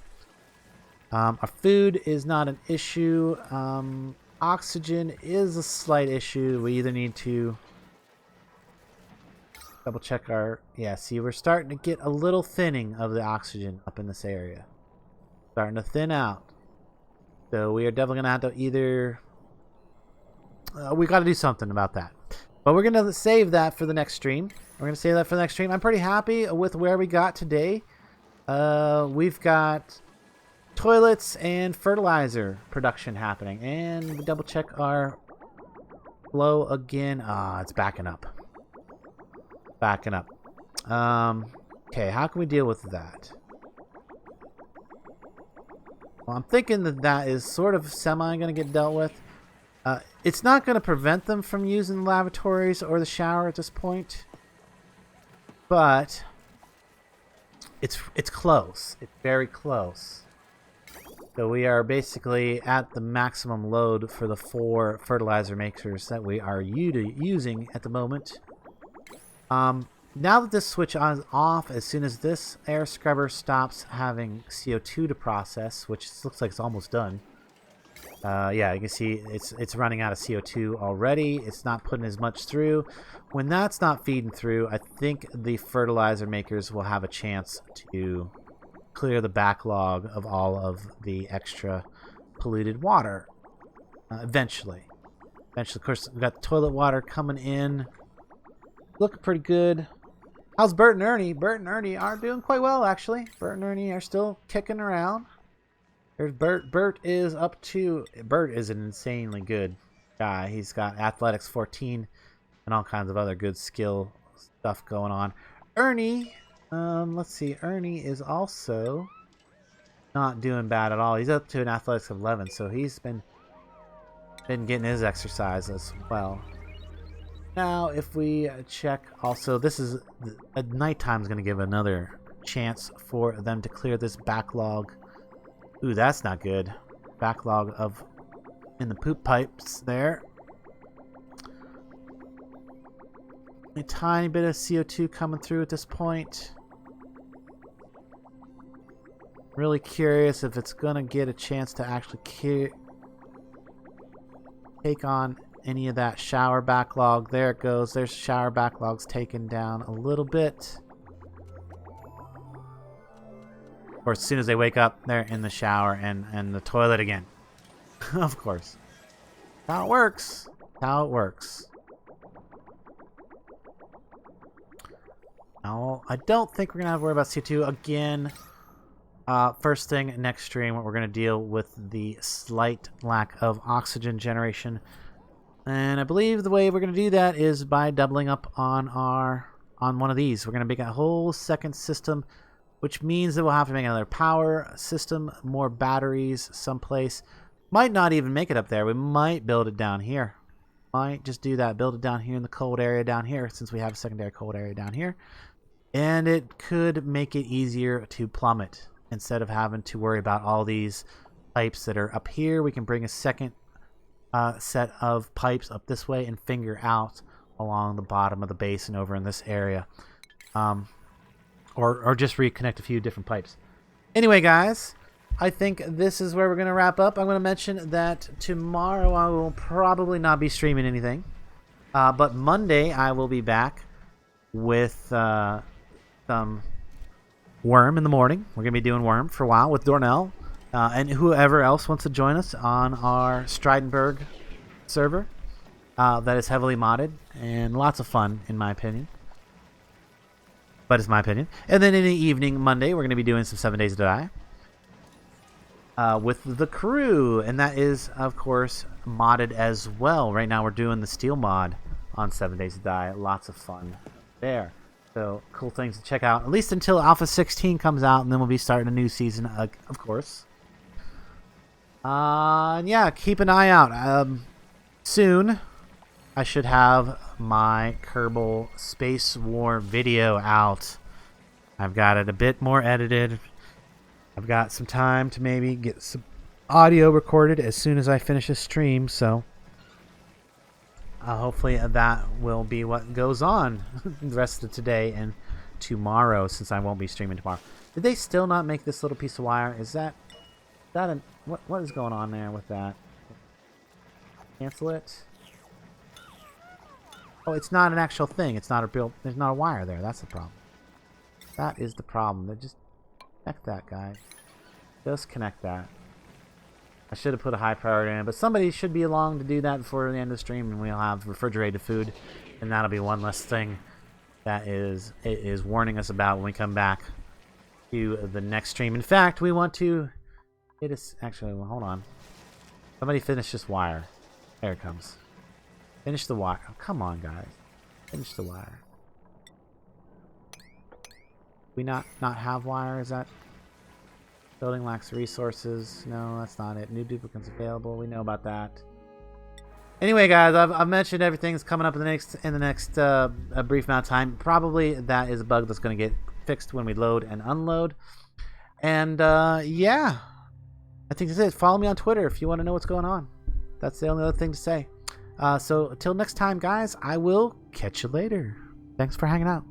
Our food is not an issue. Oxygen is a slight issue. We either need to double check our... Yeah, see, we're starting to get a little thinning of the oxygen up in this area. Starting to thin out. So we are definitely going to have to either... we got to do something about that. But we're going to save that for the next stream. We're going to save that for the next stream. I'm pretty happy with where we got today. We've got toilets and fertilizer production happening. And we double check our flow again. It's backing up. Backing up. Okay, how can we deal with that? Well, I'm thinking that is sort of semi going to get dealt with. It's not going to prevent them from using the lavatories or the shower at this point. But it's close. It's very close. So we are basically at the maximum load for the 4 fertilizer makers that we are using at the moment. Now that this switch is off, as soon as this air scrubber stops having CO2 to process, which looks like it's almost done, Yeah, you can see it's running out of CO2 already. It's not putting as much through. When that's not feeding through, I think the fertilizer makers will have a chance to clear the backlog of all of the extra polluted water eventually. Of course, we've got toilet water coming in. Looking pretty good. How's Bert and Ernie? Bert and Ernie are doing quite well, actually. Bert and Ernie are still kicking around. There's Bert. Bert is an insanely good guy. He's got athletics 14 and all kinds of other good skill stuff going on. Ernie, let's see. Ernie is also not doing bad at all. He's up to an athletics of 11, so he's been getting his exercise as well. Now, if we check also, this is nighttime is going to give another chance for them to clear this backlog. Ooh, that's not good. Backlog of in the poop pipes there. A tiny bit of CO2 coming through at this point. Really curious if it's going to get a chance to actually take on any of that shower backlog. There it goes. There's shower backlogs taken down a little bit. Or as soon as they wake up, they're in the shower and the toilet again. Of course. How it works. How it works. Now, I don't think we're going to have to worry about CO2 again. First thing next stream, we're going to deal with the slight lack of oxygen generation. And I believe the way we're going to do that is by doubling up on one of these. We're going to make a whole second system, which means that we'll have to make another power system, more batteries someplace. Might not even make it up there. We might build it down here. Might just do that. Build it down here in the cold area down here, since we have a secondary cold area down here. And it could make it easier to plumb it. Instead of having to worry about all these pipes that are up here, we can bring a second set of pipes up this way and finger out along the bottom of the basin over in this area. Or just reconnect a few different pipes. Anyway, guys, I think this is where we're going to wrap up. I'm going to mention that tomorrow I will probably not be streaming anything. But Monday I will be back with some Worm in the morning. We're going to be doing Worm for a while with Dornell. And whoever else wants to join us on our Stridenberg server. That is heavily modded and lots of fun, in my opinion. But it's my opinion. And then in the evening, Monday, we're going to be doing some 7 Days to Die with the crew. And that is, of course, modded as well. Right now, we're doing the Steel mod on 7 Days to Die. Lots of fun there. So, cool things to check out. At least until Alpha 16 comes out. And then we'll be starting a new season, of course. And yeah, keep an eye out. Soon, I should have my Kerbal Space War video out. I've got it a bit more edited. I've got some time to maybe get some audio recorded as soon as I finish this stream, so hopefully that will be what goes on the rest of today and tomorrow, since I won't be streaming tomorrow. Did they still not make this little piece of wire? Is that what is going on there with that? Cancel it. Oh, it's not an actual thing. It's not a real. There's not a wire there. That's the problem. That is the problem. They just connect that, guys. Just connect that. I should have put a high priority in it, but somebody should be along to do that before the end of the stream, and we'll have refrigerated food, and that'll be one less thing that is warning us about when we come back to the next stream. In fact, we want to. It is actually. Well, hold on. Somebody finish this wire. There it comes. Finish the wire. Oh, come on, guys. Finish the wire. We not have wire? Is that building lacks resources? No, that's not it. New duplicates available. We know about that. Anyway, guys, I've mentioned everything's coming up in the next a brief amount of time. Probably that is a bug that's going to get fixed when we load and unload. And yeah, I think that's it. Follow me on Twitter if you want to know what's going on. That's the only other thing to say. So until next time, guys, I will catch you later. Thanks for hanging out.